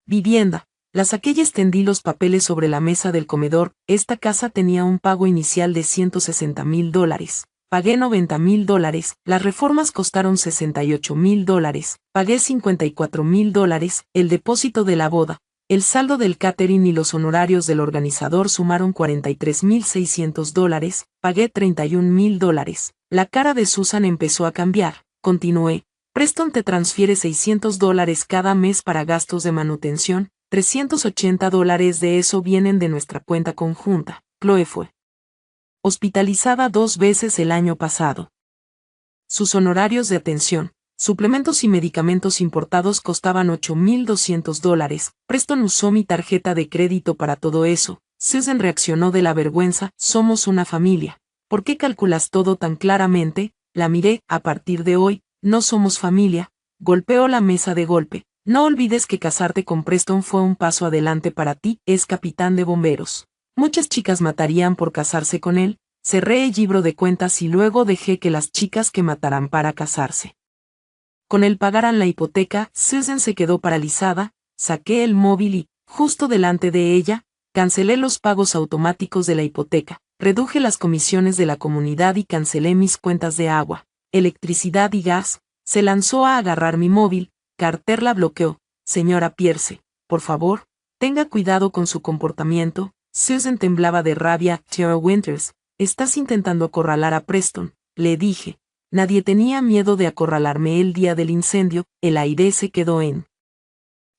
vivienda. La saqué y extendí los papeles sobre la mesa del comedor. Esta casa tenía un pago inicial de $160,000. Pagué $90,000. Las reformas costaron $68,000. Pagué $54,000. El depósito de la boda, el saldo del catering y los honorarios del organizador sumaron $43,600. Pagué $31,000. La cara de Susan empezó a cambiar. Continué. Preston te transfiere $600 cada mes para gastos de manutención. $380 de eso vienen de nuestra cuenta conjunta. Chloe fue hospitalizada 2 veces el año pasado. Sus honorarios de atención, suplementos y medicamentos importados costaban $8,200. Preston usó mi tarjeta de crédito para todo eso. Susan reaccionó de la vergüenza. Somos una familia. ¿Por qué calculas todo tan claramente? La miré. A partir de hoy, no somos familia. Golpeó la mesa de golpe. No olvides que casarte con Preston fue un paso adelante para ti. Es capitán de bomberos. Muchas chicas matarían por casarse con él. Cerré el libro de cuentas y luego dejé que las chicas que mataran para casarse con él pagaran la hipoteca. Susan se quedó paralizada. Saqué el móvil y, justo delante de ella, cancelé los pagos automáticos de la hipoteca. Reduje las comisiones de la comunidad y cancelé mis cuentas de agua, electricidad y gas. Se lanzó a agarrar mi móvil. Carter la bloqueó. Señora Pierce, por favor, tenga cuidado con su comportamiento. Susan temblaba de rabia. Tara Winters, estás intentando acorralar a Preston, le dije. Nadie tenía miedo de acorralarme el día del incendio. El aire se quedó en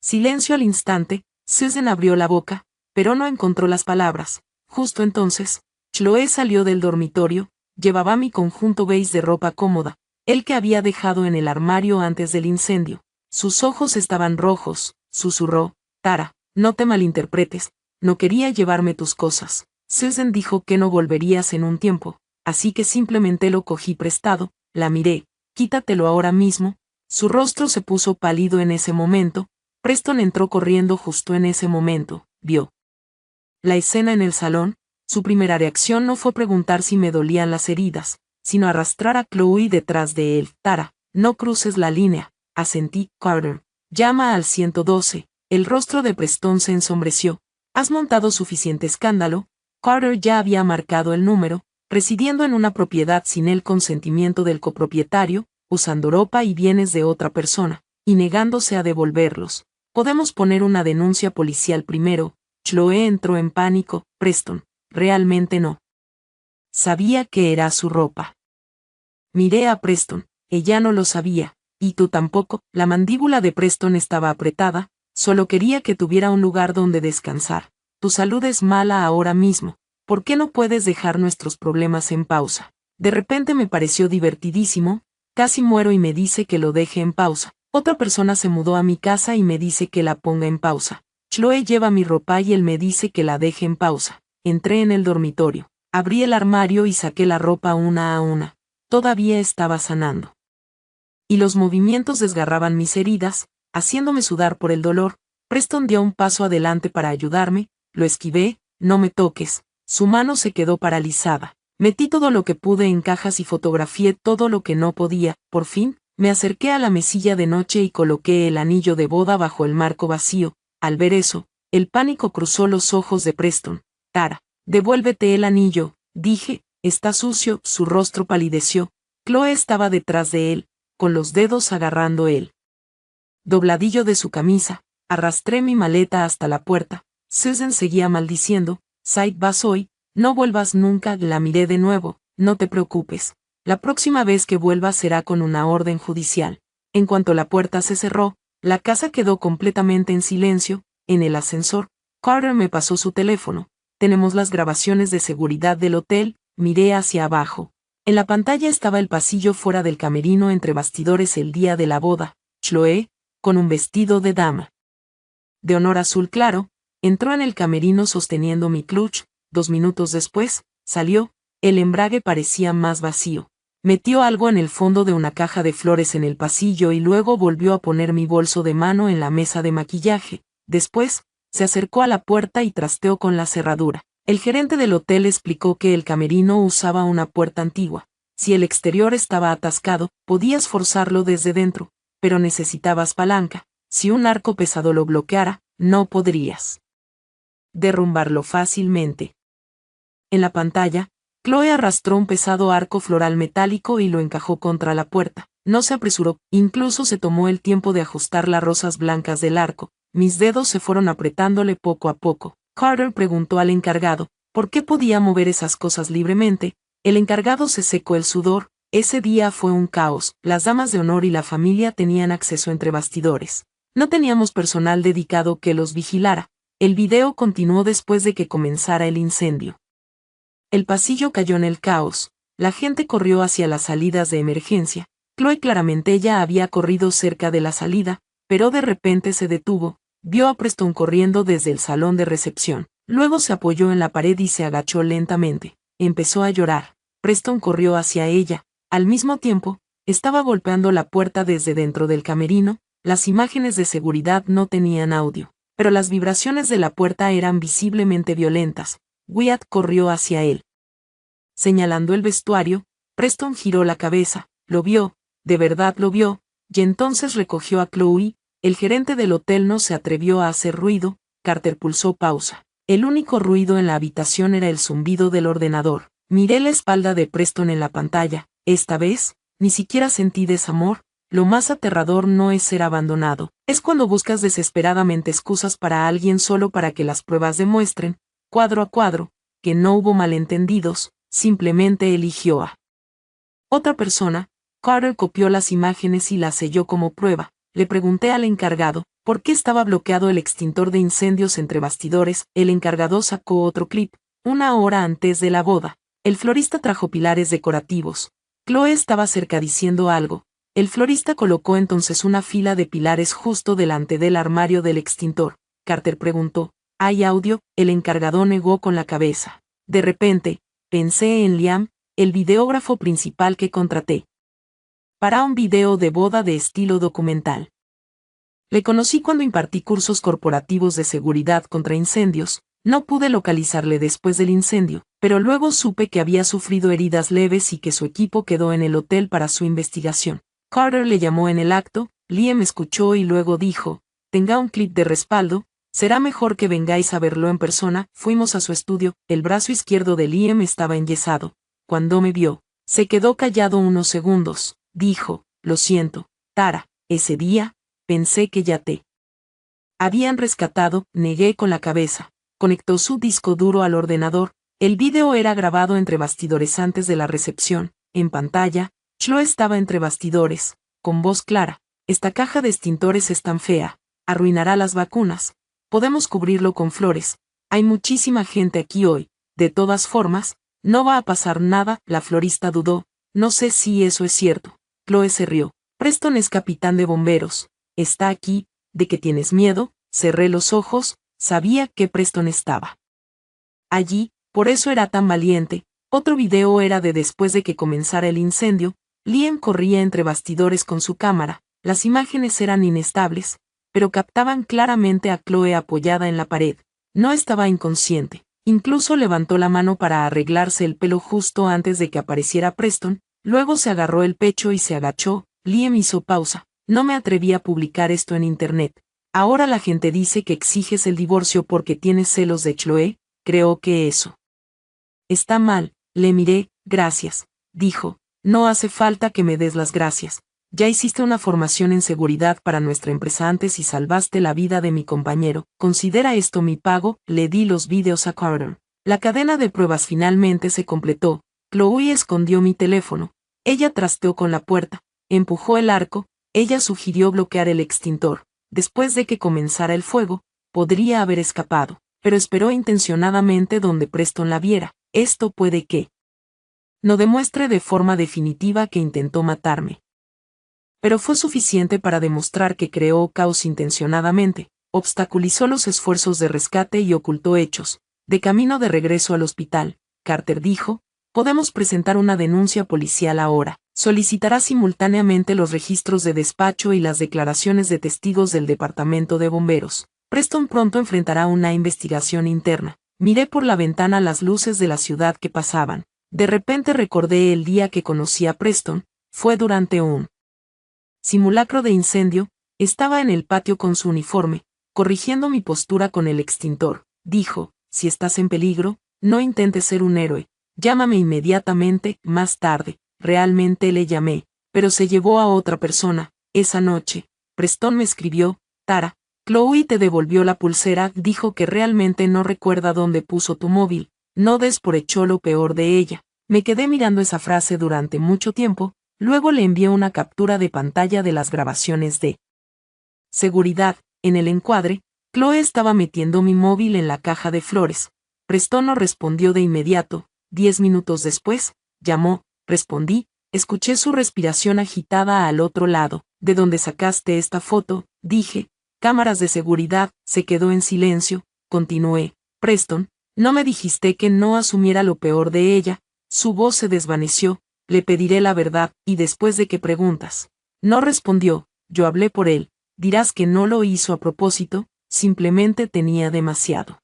silencio al instante. Susan abrió la boca, pero no encontró las palabras. Justo entonces, Chloe salió del dormitorio. Llevaba mi conjunto beige de ropa cómoda, el que había dejado en el armario antes del incendio. Sus ojos estaban rojos. Susurró. Tara, no te malinterpretes. No quería llevarme tus cosas. Susan dijo que no volverías en un tiempo, así que simplemente lo cogí prestado. La miré. Quítatelo ahora mismo. Su rostro se puso pálido en ese momento. Preston entró corriendo justo en ese momento. Vio la escena en el salón. Su primera reacción no fue preguntar si me dolían las heridas, sino arrastrar a Chloe detrás de él. Tara, no cruces la línea. Asentí. Carter, llama al 112. El rostro de Preston se ensombreció. Has montado suficiente escándalo. Carter ya había marcado el número, residiendo en una propiedad sin el consentimiento del copropietario, usando ropa y bienes de otra persona, y negándose a devolverlos. Podemos poner una denuncia policial primero. Chloe entró en pánico. Preston, realmente no sabía que era su ropa. Miré a Preston. Ella no lo sabía, Y tú tampoco. La mandíbula de Preston estaba apretada, solo quería que tuviera un lugar donde descansar. Tu salud es mala ahora mismo. ¿Por qué no puedes dejar nuestros problemas en pausa? De repente me pareció divertidísimo, casi muero y me dice que lo deje en pausa. Otra persona se mudó a mi casa y me dice que la ponga en pausa. Chloe lleva mi ropa y él me dice que la deje en pausa. Entré en el dormitorio. Abrí el armario y saqué la ropa una a una. Todavía estaba sanando. Y los movimientos desgarraban mis heridas, haciéndome sudar por el dolor. Preston dio un paso adelante para ayudarme, lo esquivé, no me toques. Su mano se quedó paralizada. Metí todo lo que pude en cajas y fotografié todo lo que no podía. Por fin, me acerqué a la mesilla de noche y coloqué el anillo de boda bajo el marco vacío. Al ver eso, el pánico cruzó los ojos de Preston. Tara, devuélvete el anillo, dije, está sucio. Su rostro palideció. Chloe estaba detrás de él, con los dedos agarrando el dobladillo de su camisa. Arrastré mi maleta hasta la puerta. Susan seguía maldiciendo. Sid, vas hoy, no vuelvas nunca. La miré de nuevo. No te preocupes. La próxima vez que vuelvas será con una orden judicial. En cuanto la puerta se cerró, la casa quedó completamente en silencio. En el ascensor, Carter me pasó su teléfono. Tenemos las grabaciones de seguridad del hotel. Miré hacia abajo. En la pantalla estaba el pasillo fuera del camerino entre bastidores el día de la boda. Chloe, con un vestido de dama de honor azul claro, entró en el camerino sosteniendo mi clutch. 2 minutos después, salió. El embrague parecía más vacío. Metió algo en el fondo de una caja de flores en el pasillo y luego volvió a poner mi bolso de mano en la mesa de maquillaje. Después, se acercó a la puerta y trasteó con la cerradura. El gerente del hotel explicó que el camerino usaba una puerta antigua. Si el exterior estaba atascado, podías forzarlo desde dentro, pero necesitabas palanca. Si un arco pesado lo bloqueara, no podrías derrumbarlo fácilmente. En la pantalla, Chloe arrastró un pesado arco floral metálico y lo encajó contra la puerta. No se apresuró, incluso se tomó el tiempo de ajustar las rosas blancas del arco. Mis dedos se fueron apretándole poco a poco. Carter preguntó al encargado, ¿por qué podía mover esas cosas libremente? El encargado se secó el sudor. Ese día fue un caos. Las damas de honor y la familia tenían acceso entre bastidores. No teníamos personal dedicado que los vigilara. El video continuó después de que comenzara el incendio. El pasillo cayó en el caos. La gente corrió hacia las salidas de emergencia. Chloe claramente ya había corrido cerca de la salida, pero de repente se detuvo. Vio a Preston corriendo desde el salón de recepción. Luego se apoyó en la pared y se agachó lentamente. Empezó a llorar. Preston corrió hacia ella. Al mismo tiempo, estaba golpeando la puerta desde dentro del camerino. Las imágenes de seguridad no tenían audio, pero las vibraciones de la puerta eran visiblemente violentas. Wyatt corrió hacia él. Señalando el vestuario, Preston giró la cabeza. Lo vio, de verdad lo vio, y entonces recogió a Chloe. El gerente del hotel no se atrevió a hacer ruido. Carter pulsó pausa. El único ruido en la habitación era el zumbido del ordenador. Miré la espalda de Preston en la pantalla. Esta vez, ni siquiera sentí desamor. Lo más aterrador no es ser abandonado. Es cuando buscas desesperadamente excusas para alguien solo para que las pruebas demuestren, cuadro a cuadro, que no hubo malentendidos, simplemente eligió a otra persona. Carter copió las imágenes y las selló como prueba. Le pregunté al encargado, ¿por qué estaba bloqueado el extintor de incendios entre bastidores? El encargado sacó otro clip. 1 hora antes de la boda, el florista trajo pilares decorativos. Chloe estaba cerca diciendo algo. El florista colocó entonces una fila de pilares justo delante del armario del extintor. Carter preguntó, ¿hay audio? El encargado negó con la cabeza. De repente, pensé en Liam, el videógrafo principal que contraté para un video de boda de estilo documental. Le conocí cuando impartí cursos corporativos de seguridad contra incendios. No pude localizarle después del incendio, pero luego supe que había sufrido heridas leves y que su equipo quedó en el hotel para su investigación. Carter le llamó en el acto. Liam escuchó y luego dijo, tenga un clip de respaldo, será mejor que vengáis a verlo en persona. Fuimos a su estudio. El brazo izquierdo de Liam estaba enyesado. Cuando me vio, se quedó callado unos segundos. Dijo, lo siento, Tara, ese día, pensé que ya te habían rescatado. Negué con la cabeza. Conectó su disco duro al ordenador. El video era grabado entre bastidores antes de la recepción. En pantalla, Chloe estaba entre bastidores. con voz clara, esta caja de extintores es tan fea, arruinará las vacunas. Podemos cubrirlo con flores. Hay muchísima gente aquí hoy. De todas formas, no va a pasar nada. La florista dudó. No sé si eso es cierto. Chloe se rió. Preston es capitán de bomberos. Está aquí. ¿De qué tienes miedo? Cerré los ojos. Sabía que Preston estaba allí, por eso era tan valiente. Otro video era de después de que comenzara el incendio. Liam corría entre bastidores con su cámara. Las imágenes eran inestables, pero captaban claramente a Chloe apoyada en la pared. No estaba inconsciente. Incluso levantó la mano para arreglarse el pelo justo antes de que apareciera Preston, luego se agarró el pecho y se agachó. Liam hizo pausa. No me atreví a publicar esto en internet. Ahora la gente dice que exiges el divorcio porque tienes celos de Chloe. Creo que eso está mal. Le miré. Gracias, dijo. No hace falta que me des las gracias. Ya hiciste una formación en seguridad para nuestra empresa antes y salvaste la vida de mi compañero. Considera esto mi pago. Le di los vídeos a Carter. La cadena de pruebas finalmente se completó. Chloe escondió mi teléfono. Ella trasteó con la puerta. Empujó el arco. Ella sugirió bloquear el extintor. Después de que comenzara el fuego, podría haber escapado, pero esperó intencionadamente donde Preston la viera. Esto puede que no demuestre de forma definitiva que intentó matarme, pero fue suficiente para demostrar que creó caos intencionadamente, obstaculizó los esfuerzos de rescate y ocultó hechos. De camino de regreso al hospital, Carter dijo, podemos presentar una denuncia policial ahora. Solicitará simultáneamente los registros de despacho y las declaraciones de testigos del departamento de bomberos. Preston pronto enfrentará una investigación interna. Miré por la ventana las luces de la ciudad que pasaban. De repente recordé el día que conocí a Preston. Fue durante un simulacro de incendio. Estaba en el patio con su uniforme, corrigiendo mi postura con el extintor. Dijo, si estás en peligro, no intentes ser un héroe. Llámame inmediatamente. Más tarde, realmente le llamé, pero se llevó a otra persona. Esa noche, Preston me escribió, Tara, Chloe te devolvió la pulsera. Dijo que realmente no recuerda dónde puso tu móvil. No des por hecho lo peor de ella. Me quedé mirando esa frase durante mucho tiempo. Luego le envié una captura de pantalla de las grabaciones de seguridad. En el encuadre, Chloe estaba metiendo mi móvil en la caja de flores. Preston no respondió de inmediato. 10 minutos después, llamó, respondí, escuché su respiración agitada al otro lado. ¿De dónde sacaste esta foto? Dije. Cámaras de seguridad. Se quedó en silencio. Continué. Preston, ¿no me dijiste que no asumiera lo peor de ella? Su voz se desvaneció. Le pediré la verdad. ¿Y después de qué preguntas? No respondió. Yo hablé por él. Dirás que no lo hizo a propósito. Simplemente tenía demasiado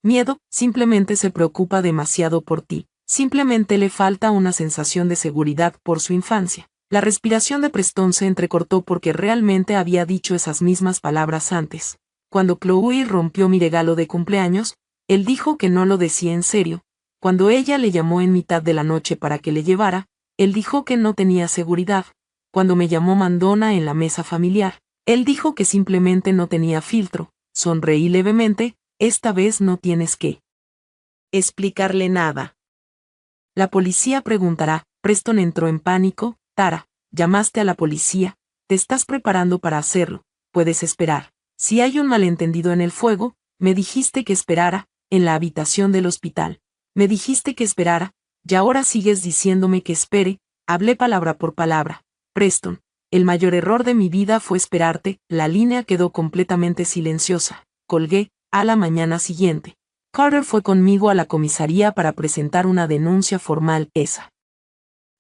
miedo. Simplemente se preocupa demasiado por ti. Simplemente le falta una sensación de seguridad por su infancia. La respiración de Preston se entrecortó porque realmente había dicho esas mismas palabras antes. Cuando Chloe rompió mi regalo de cumpleaños, él dijo que no lo decía en serio. Cuando ella le llamó en mitad de la noche para que le llevara, él dijo que no tenía seguridad. Cuando me llamó mandona en la mesa familiar, él dijo que simplemente no tenía filtro. Sonreí levemente. Esta vez no tienes que explicarle nada. La policía preguntará. Preston entró en pánico. Tara, llamaste a la policía. Te estás preparando para hacerlo. Puedes esperar. Si hay un malentendido en el fuego, me dijiste que esperara, en la habitación del hospital. Me dijiste que esperara, y ahora sigues diciéndome que espere. Hablé palabra por palabra. Preston, el mayor error de mi vida fue esperarte. La línea quedó completamente silenciosa. Colgué. A la mañana siguiente, Carter fue conmigo a la comisaría para presentar una denuncia formal. Esa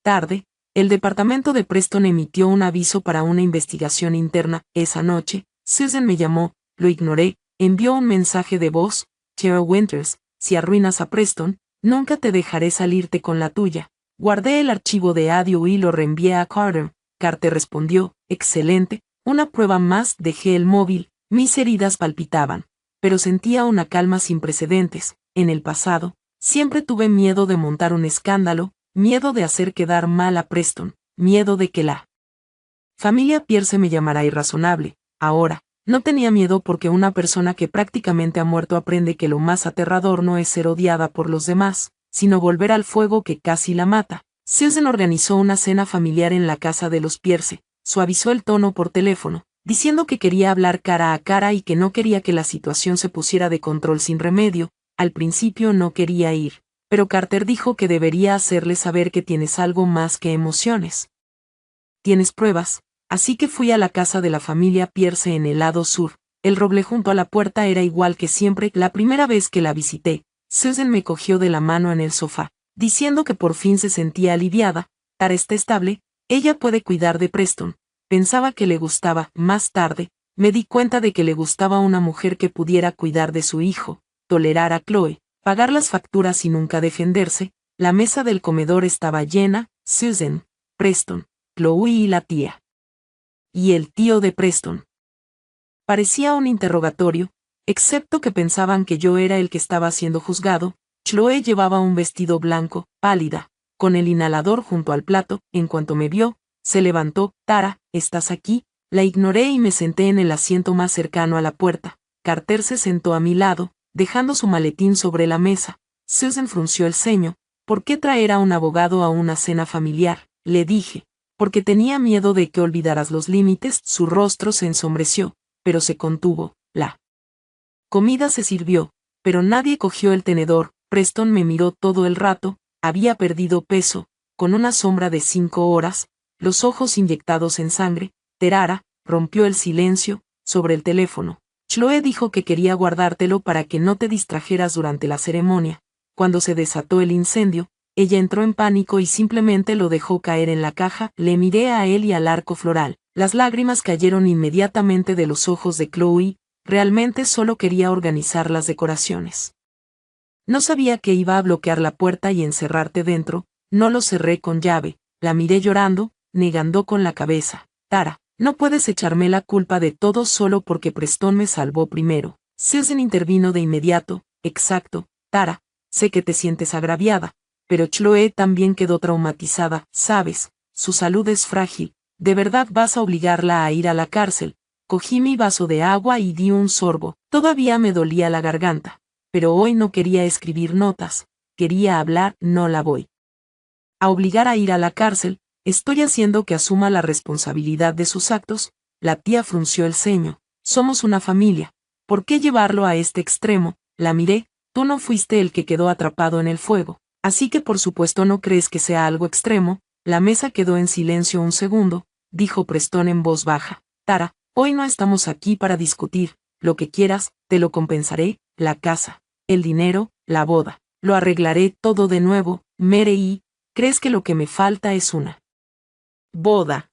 tarde, el departamento de Preston emitió un aviso para una investigación interna. Esa noche, Susan me llamó, lo ignoré, envió un mensaje de voz, Tara Winters, si arruinas a Preston, nunca te dejaré salirte con la tuya. Guardé el archivo de audio y lo reenvié a Carter. Carter respondió, excelente, una prueba más. Dejé el móvil, mis heridas palpitaban, pero sentía una calma sin precedentes. En el pasado, siempre tuve miedo de montar un escándalo, miedo de hacer quedar mal a Preston, miedo de que la familia Pierce me llamara irrazonable. Ahora, no tenía miedo porque una persona que prácticamente ha muerto aprende que lo más aterrador no es ser odiada por los demás, sino volver al fuego que casi la mata. Susan organizó una cena familiar en la casa de los Pierce. suavizó el tono por teléfono, diciendo que quería hablar cara a cara y que no quería que la situación se pusiera de control sin remedio. Al principio no quería ir, pero Carter dijo que debería hacerle saber que tienes algo más que emociones. Tienes pruebas, así que fui a la casa de la familia Pierce en el lado sur. El roble junto a la puerta era igual que siempre. La primera vez que la visité, Susan me cogió de la mano en el sofá, diciendo que por fin se sentía aliviada. Tara está estable, ella puede cuidar de Preston. Pensaba que le gustaba. Más tarde, me di cuenta de que le gustaba una mujer que pudiera cuidar de su hijo, tolerar a Chloe, pagar las facturas y nunca defenderse. La mesa del comedor estaba llena, Susan, Preston, Chloe y la tía. Y el tío de Preston. Parecía un interrogatorio, excepto que pensaban que yo era el que estaba siendo juzgado. Chloe llevaba un vestido blanco, pálida, con el inhalador junto al plato. En cuanto me vio, se levantó. Tara, ¿estás aquí? La ignoré y me senté en el asiento más cercano a la puerta. Carter se sentó a mi lado, dejando su maletín sobre la mesa. Susan frunció el ceño. ¿Por qué traer a un abogado a una cena familiar?, le dije. Porque tenía miedo de que olvidaras los límites. Su rostro se ensombreció, pero se contuvo. La comida se sirvió, pero nadie cogió el tenedor. Preston me miró todo el rato. Había perdido peso, con una sombra de 5 horas, los ojos inyectados en sangre. Terara rompió el silencio. Sobre el teléfono, Chloe dijo que quería guardártelo para que no te distrajeras durante la ceremonia. Cuando se desató el incendio, ella entró en pánico y simplemente lo dejó caer en la caja. Le miré a él y al arco floral. Las lágrimas cayeron inmediatamente de los ojos de Chloe. Realmente solo quería organizar las decoraciones. No sabía que iba a bloquear la puerta y encerrarte dentro. No lo cerré con llave. La miré llorando, negando con la cabeza. Tara, no puedes echarme la culpa de todo solo porque Preston me salvó primero. Susan intervino de inmediato. Exacto, Tara, sé que te sientes agraviada, pero Chloe también quedó traumatizada, ¿sabes? Su salud es frágil. ¿De verdad vas a obligarla a ir a la cárcel? Cogí mi vaso de agua y di un sorbo. Todavía me dolía la garganta, pero hoy no quería escribir notas. Quería hablar. No la voy a obligar a ir a la cárcel. Estoy haciendo que asuma la responsabilidad de sus actos. La tía frunció el ceño. Somos una familia. ¿Por qué llevarlo a este extremo? La miré. Tú no fuiste el que quedó atrapado en el fuego, así que por supuesto no crees que sea algo extremo. La mesa quedó en silencio un segundo. Dijo Preston en voz baja. Tara, hoy no estamos aquí para discutir. Lo que quieras, te lo compensaré. La casa, el dinero, la boda. Lo arreglaré todo de nuevo. Mary, ¿crees que lo que me falta es una boda?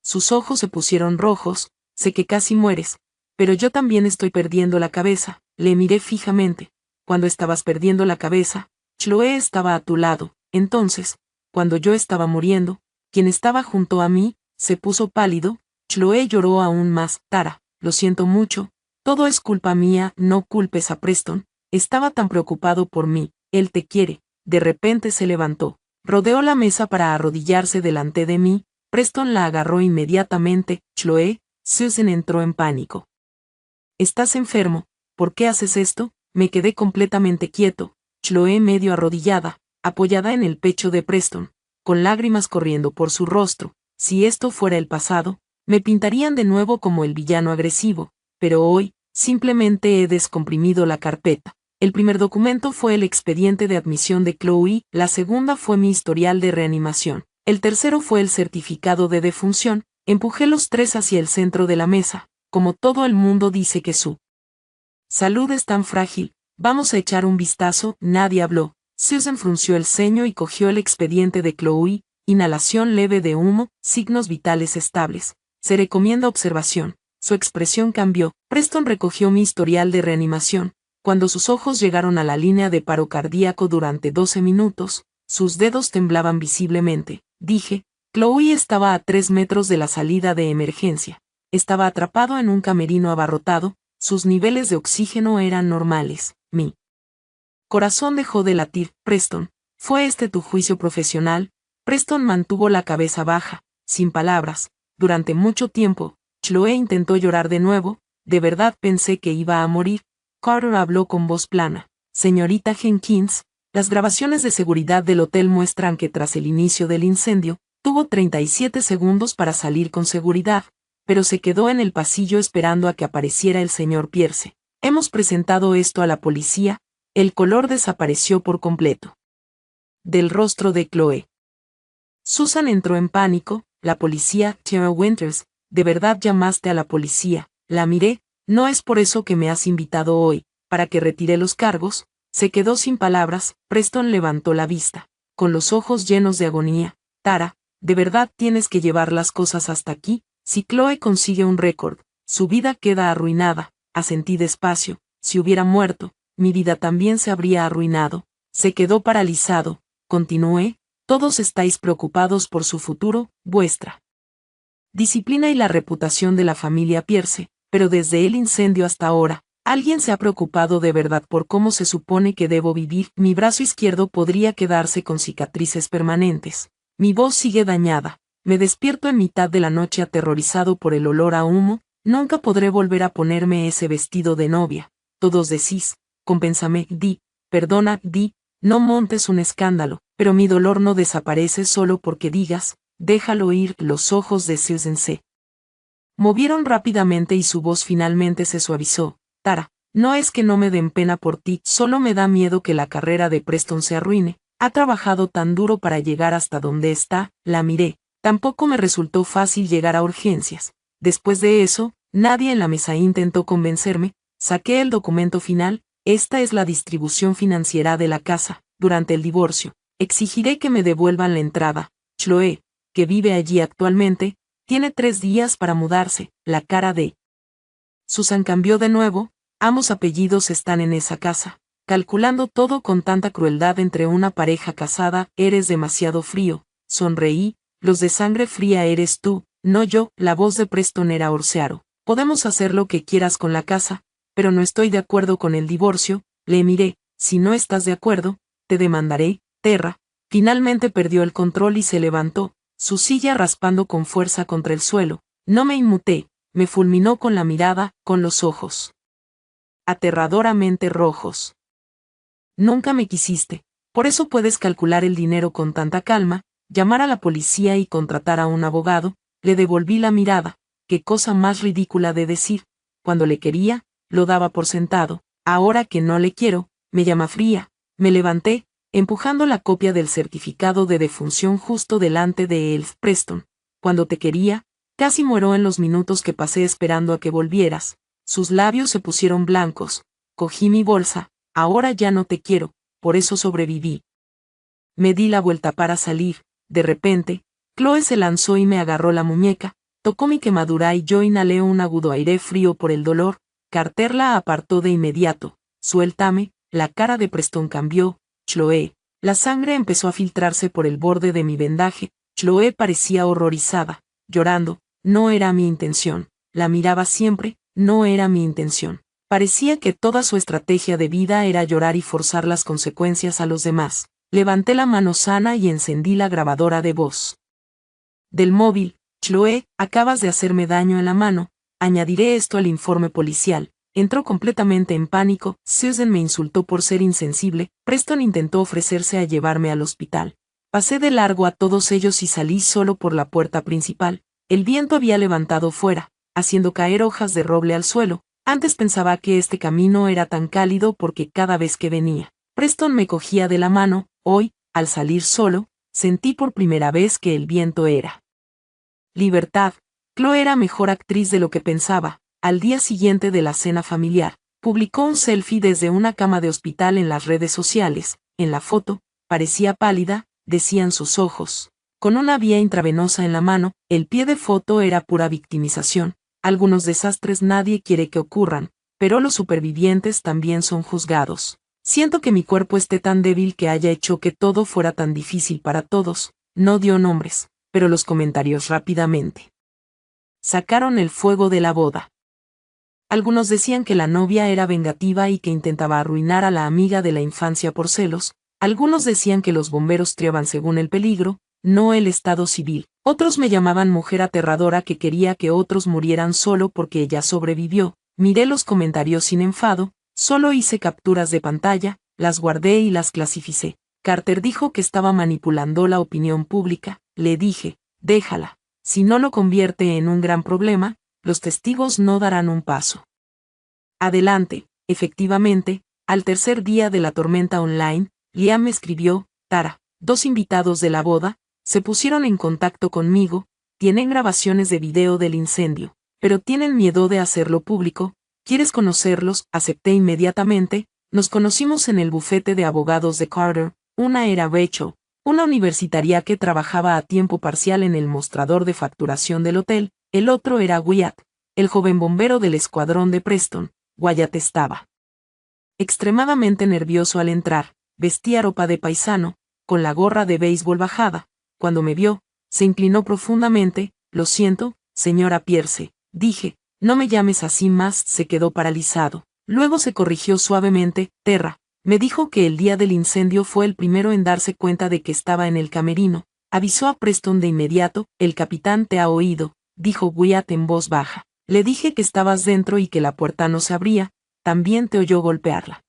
Sus ojos se pusieron rojos. Sé que casi mueres, pero yo también estoy perdiendo la cabeza. Le miré fijamente. Cuando estabas perdiendo la cabeza, Chloe estaba a tu lado. Entonces, cuando yo estaba muriendo, quien estaba junto a mí, se puso pálido. Chloe lloró aún más. Tara, lo siento mucho. Todo es culpa mía. No culpes a Preston. Estaba tan preocupado por mí. Él te quiere. De repente se levantó. Rodeó la mesa para arrodillarse delante de mí. Preston la agarró inmediatamente. Chloe, Susan entró en pánico. ¿Estás enfermo? ¿Por qué haces esto? Me quedé completamente quieto. Chloe medio arrodillada, apoyada en el pecho de Preston, con lágrimas corriendo por su rostro. Si esto fuera el pasado, me pintarían de nuevo como el villano agresivo, pero hoy, simplemente he descomprimido la carpeta. El primer documento fue el expediente de admisión de Chloe, la segunda fue mi historial de reanimación, el tercero fue el certificado de defunción. Empujé los 3 hacia el centro de la mesa. Como todo el mundo dice que su salud es tan frágil, vamos a echar un vistazo. Nadie habló. Susan frunció el ceño y cogió el expediente de Chloe. Inhalación leve de humo, signos vitales estables. Se recomienda observación. Su expresión cambió. Preston recogió mi historial de reanimación. Cuando sus ojos llegaron a la línea de paro cardíaco durante 12 minutos, sus dedos temblaban visiblemente. Dije, Chloe estaba a 3 metros de la salida de emergencia. Estaba atrapado en un camerino abarrotado. Sus niveles de oxígeno eran normales. Mi corazón dejó de latir. Preston, ¿fue este tu juicio profesional? Preston mantuvo la cabeza baja, sin palabras. Durante mucho tiempo, Chloe intentó llorar de nuevo. De verdad pensé que iba a morir. Carter habló con voz plana. Señorita Jenkins, las grabaciones de seguridad del hotel muestran que tras el inicio del incendio, Tuvo 37 segundos para salir con seguridad, pero se quedó en el pasillo esperando a que apareciera el señor Pierce. Hemos presentado esto a la policía, el color desapareció por completo del rostro de Chloe. Susan entró en pánico. La policía, Tara Winters, ¿de verdad llamaste a la policía? La miré. No es por eso que me has invitado hoy, para que retire los cargos. Se quedó sin palabras. Preston levantó la vista, con los ojos llenos de agonía. Tara, ¿de verdad tienes que llevar las cosas hasta aquí? Si Chloe consigue un récord, su vida queda arruinada. Asentí despacio. Si hubiera muerto, mi vida también se habría arruinado. Se quedó paralizado. Continué. Todos estáis preocupados por su futuro, vuestra disciplina y la reputación de la familia Pierce, pero desde el incendio hasta ahora, ¿alguien se ha preocupado de verdad por cómo se supone que debo vivir? Mi brazo izquierdo podría quedarse con cicatrices permanentes. Mi voz sigue dañada. Me despierto en mitad de la noche aterrorizado por el olor a humo. Nunca podré volver a ponerme ese vestido de novia. Todos decís, compénsame, Di, perdona, Di, no montes un escándalo, pero mi dolor no desaparece solo porque digas, déjalo ir. Los ojos de Susan se movieron rápidamente y su voz finalmente se suavizó. Tara, no es que no me den pena por ti, solo me da miedo que la carrera de Preston se arruine. Ha trabajado tan duro para llegar hasta donde está. La miré. Tampoco me resultó fácil llegar a urgencias. Después de eso, nadie en la mesa intentó convencerme. Saqué el documento final. Esta es la distribución financiera de la casa. Durante el divorcio, exigiré que me devuelvan la entrada. Chloe, que vive allí actualmente, tiene 3 días para mudarse. La cara de Susan cambió de nuevo. Ambos apellidos están en esa casa. Calculando todo con tanta crueldad entre una pareja casada, eres demasiado frío. Sonreí. Los de sangre fría eres tú, no yo. La voz de Preston era horsearo. Podemos hacer lo que quieras con la casa, pero no estoy de acuerdo con el divorcio. Le miré. Si no estás de acuerdo, te demandaré. Terra. Finalmente perdió el control y se levantó, su silla raspando con fuerza contra el suelo. No me inmuté. Me fulminó con la mirada, con los ojos aterradoramente rojos. Nunca me quisiste. Por eso puedes calcular el dinero con tanta calma, llamar a la policía y contratar a un abogado. Le devolví la mirada. Qué cosa más ridícula de decir. Cuando le quería, lo daba por sentado. Ahora que no le quiero, me llama fría. Me levanté, empujando la copia del certificado de defunción justo delante de Elf. Preston, cuando te quería, casi muero en los minutos que pasé esperando a que volvieras. Sus labios se pusieron blancos. Cogí mi bolsa. Ahora ya no te quiero, por eso sobreviví. Me di la vuelta para salir. De repente, Chloe se lanzó y me agarró la muñeca, tocó mi quemadura y yo inhalé un agudo aire frío por el dolor. Carter la apartó de inmediato. Suéltame. La cara de Preston cambió. Chloe. La sangre empezó a filtrarse por el borde de mi vendaje. Chloe parecía horrorizada, llorando. No era mi intención. La miraba siempre. No era mi intención. Parecía que toda su estrategia de vida era llorar y forzar las consecuencias a los demás. Levanté la mano sana y encendí la grabadora de voz del móvil. Chloe, acabas de hacerme daño en la mano. Añadiré esto al informe policial. Entró completamente en pánico. Susan me insultó por ser insensible. Preston intentó ofrecerse a llevarme al hospital. Pasé de largo a todos ellos y salí solo por la puerta principal. El viento había levantado fuera, haciendo caer hojas de roble al suelo. Antes pensaba que este camino era tan cálido porque cada vez que venía, Preston me cogía de la mano. Hoy, al salir solo, sentí por primera vez que el viento era libertad. Chloe era mejor actriz de lo que pensaba. Al día siguiente de la cena familiar, publicó un selfie desde una cama de hospital en las redes sociales. En la foto, parecía pálida, decían sus ojos, con una vía intravenosa en la mano. El pie de foto era pura victimización. Algunos desastres nadie quiere que ocurran, pero los supervivientes también son juzgados. Siento que mi cuerpo esté tan débil que haya hecho que todo fuera tan difícil para todos. No dio nombres, pero los comentarios rápidamente sacaron el fuego de la boda. Algunos decían que la novia era vengativa y que intentaba arruinar a la amiga de la infancia por celos. Algunos decían que los bomberos triaban según el peligro, no el estado civil. Otros me llamaban mujer aterradora que quería que otros murieran solo porque ella sobrevivió. Miré los comentarios sin enfado, solo hice capturas de pantalla, las guardé y las clasificé. Carter dijo que estaba manipulando la opinión pública. le dije, déjala. Si no lo convierte en un gran problema, los testigos no darán un paso. Adelante. Efectivamente, al tercer día de la tormenta online, Liam me escribió, Tara, 2 invitados de la boda, se pusieron en contacto conmigo, tienen grabaciones de video del incendio, pero tienen miedo de hacerlo público. ¿Quieres conocerlos? Acepté inmediatamente. Nos conocimos en el bufete de abogados de Carter. Una era Rachel, una universitaria que trabajaba a tiempo parcial en el mostrador de facturación del hotel. El otro era Wyatt, el joven bombero del escuadrón de Preston. Wyatt estaba extremadamente nervioso al entrar, vestía ropa de paisano, con la gorra de béisbol bajada. Cuando me vio, se inclinó profundamente. Lo siento, señora Pierce, dije, no me llames así más. Se quedó paralizado. Luego se corrigió suavemente. Terra, me dijo que el día del incendio fue el primero en darse cuenta de que estaba en el camerino. Avisó a Preston de inmediato. El capitán te ha oído, dijo Wyatt en voz baja. Le dije que estabas dentro y que la puerta no se abría. También te oyó golpear la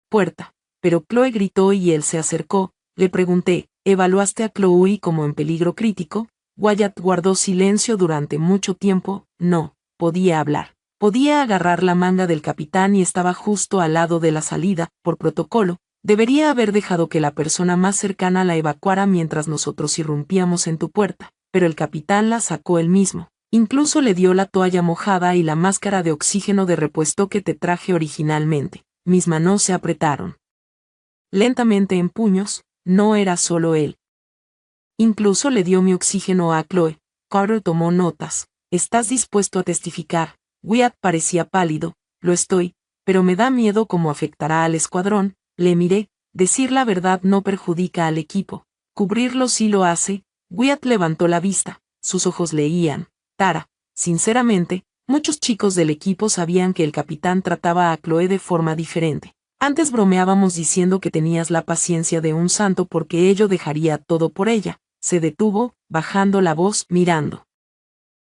puerta. Pero Chloe gritó y él se acercó. Le pregunté, ¿evaluaste a Chloe como en peligro crítico? Wyatt guardó silencio durante mucho tiempo. No podía hablar. Podía agarrar la manga del capitán y estaba justo al lado de la salida. Por protocolo, debería haber dejado que la persona más cercana la evacuara mientras nosotros irrumpíamos en tu puerta, pero el capitán la sacó él mismo. Incluso le dio la toalla mojada y la máscara de oxígeno de repuesto que te traje originalmente. Mis manos se apretaron lentamente en puños. No era solo él. Incluso le dio mi oxígeno a Chloe. Carter tomó notas. ¿Estás dispuesto a testificar? Wyatt parecía pálido. Lo estoy, pero me da miedo cómo afectará al escuadrón. Le miré. Decir la verdad no perjudica al equipo. Cubrirlo sí lo hace. Wyatt levantó la vista. Sus ojos leían. Tara, sinceramente, muchos chicos del equipo sabían que el capitán trataba a Chloe de forma diferente. Antes bromeábamos diciendo que tenías la paciencia de un santo porque ello dejaría todo por ella. Se detuvo, bajando la voz, mirando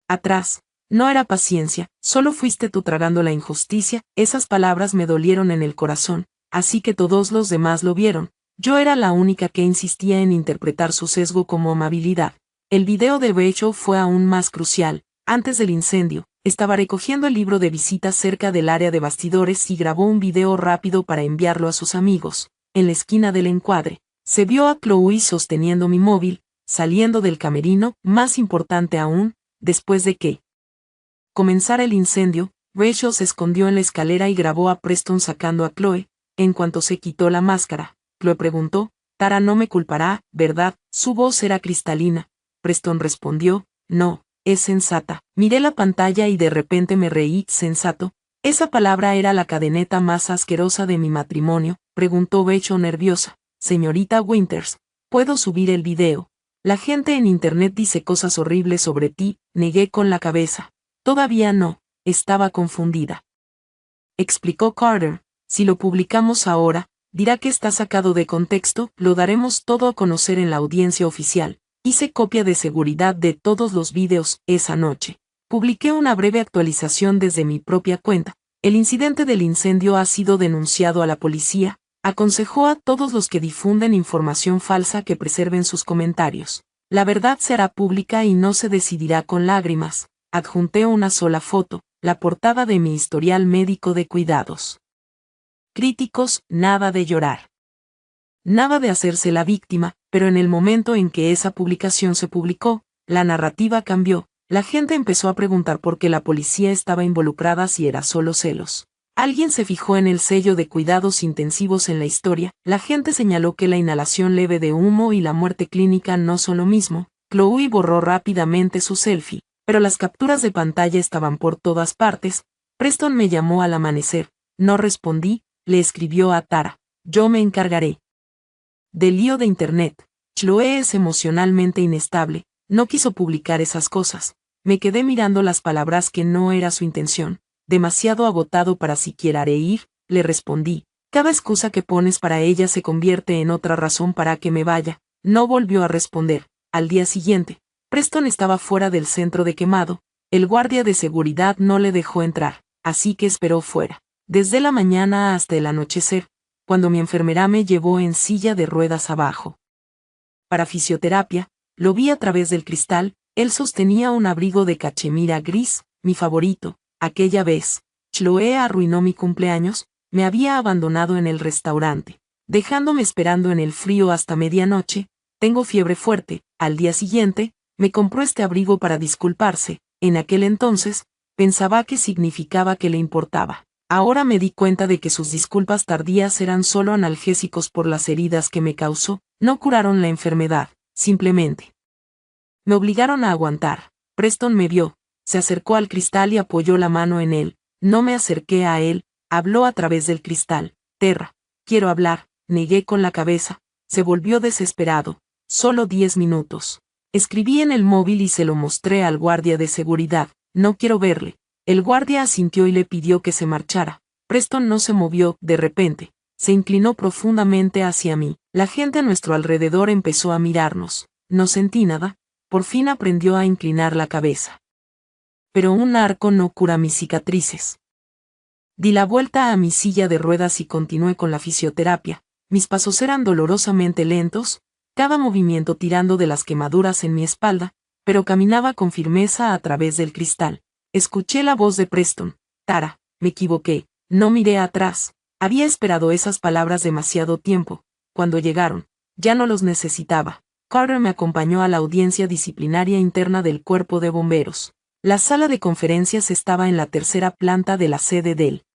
atrás. No era paciencia, solo fuiste tú tragando la injusticia. Esas palabras me dolieron en el corazón, así que todos los demás lo vieron. Yo era la única que insistía en interpretar su sesgo como amabilidad. El video de Rachel fue aún más crucial. Antes del incendio, estaba recogiendo el libro de visitas cerca del área de bastidores y grabó un video rápido para enviarlo a sus amigos. En la esquina del encuadre, se vio a Chloe sosteniendo mi móvil, saliendo del camerino. Más importante aún, después de que comenzara el incendio, Rachel se escondió en la escalera y grabó a Preston sacando a Chloe. En cuanto se quitó la máscara, Chloe preguntó, Tara no me culpará, ¿verdad? Su voz era cristalina. Preston respondió, no, es sensata. Miré la pantalla y de repente me reí. ¿Sensato? ¿Esa palabra era la cadeneta más asquerosa de mi matrimonio? Preguntó Rachel nerviosa. Señorita Winters, ¿puedo subir el video? La gente en internet dice cosas horribles sobre ti. Negué con la cabeza. Todavía no, estaba confundida. Explicó Carter, si lo publicamos ahora, dirá que está sacado de contexto. Lo daremos todo a conocer en la audiencia oficial. Hice copia de seguridad de todos los vídeos. Esa noche publiqué una breve actualización desde mi propia cuenta. El incidente del incendio ha sido denunciado a la policía. Aconsejó a todos los que difunden información falsa que preserven sus comentarios. La verdad será pública y no se decidirá con lágrimas. Adjunté una sola foto, la portada de mi historial médico de cuidados críticos. Nada de llorar. Nada de hacerse la víctima, pero en el momento en que esa publicación se publicó, la narrativa cambió. La gente empezó a preguntar por qué la policía estaba involucrada si era solo celos. Alguien se fijó en el sello de cuidados intensivos en la historia. La gente señaló que la inhalación leve de humo y la muerte clínica no son lo mismo. Chloe borró rápidamente su selfie, pero las capturas de pantalla estaban por todas partes. Preston me llamó al amanecer. No respondí. Le escribió a Tara. Yo me encargaré del lío de internet. Chloe es emocionalmente inestable. No quiso publicar esas cosas. Me quedé mirando las palabras que no era su intención. Demasiado agotado para siquiera reír, le respondí. Cada excusa que pones para ella se convierte en otra razón para que me vaya. No volvió a responder. Al día siguiente, Preston estaba fuera del centro de quemado. El guardia de seguridad no le dejó entrar, así que esperó fuera. Desde la mañana hasta el anochecer, cuando mi enfermera me llevó en silla de ruedas abajo para fisioterapia, Lo vi a través del cristal. Él sostenía un abrigo de cachemira gris, mi favorito. Aquella vez, Chloe arruinó mi cumpleaños, me había abandonado en el restaurante, dejándome esperando en el frío hasta medianoche. Tengo fiebre fuerte. Al día siguiente, me compró este abrigo para disculparse. En aquel entonces, pensaba que significaba que le importaba. Ahora me di cuenta de que sus disculpas tardías eran solo analgésicos por las heridas que me causó, no curaron la enfermedad, simplemente me obligaron a aguantar. Preston me vio, se acercó al cristal y apoyó la mano en él. No me acerqué a él, habló a través del cristal. Terra, quiero hablar, negué con la cabeza. Se volvió desesperado. Solo 10 minutos. Escribí en el móvil y se lo mostré al guardia de seguridad. No quiero verle. El guardia asintió y le pidió que se marchara. Preston no se movió. De repente, se inclinó profundamente hacia mí. La gente a nuestro alrededor empezó a mirarnos. No sentí nada. Por fin aprendió a inclinar la cabeza. Pero un arco no cura mis cicatrices. Di la vuelta a mi silla de ruedas y continué con la fisioterapia. Mis pasos eran dolorosamente lentos, cada movimiento tirando de las quemaduras en mi espalda, pero caminaba con firmeza a través del cristal. Escuché la voz de Preston. Tara, me equivoqué, no miré atrás. Había esperado esas palabras demasiado tiempo. Cuando llegaron, ya no los necesitaba. Carter me acompañó a la audiencia disciplinaria interna del Cuerpo de Bomberos. La sala de conferencias estaba en la tercera planta de la sede del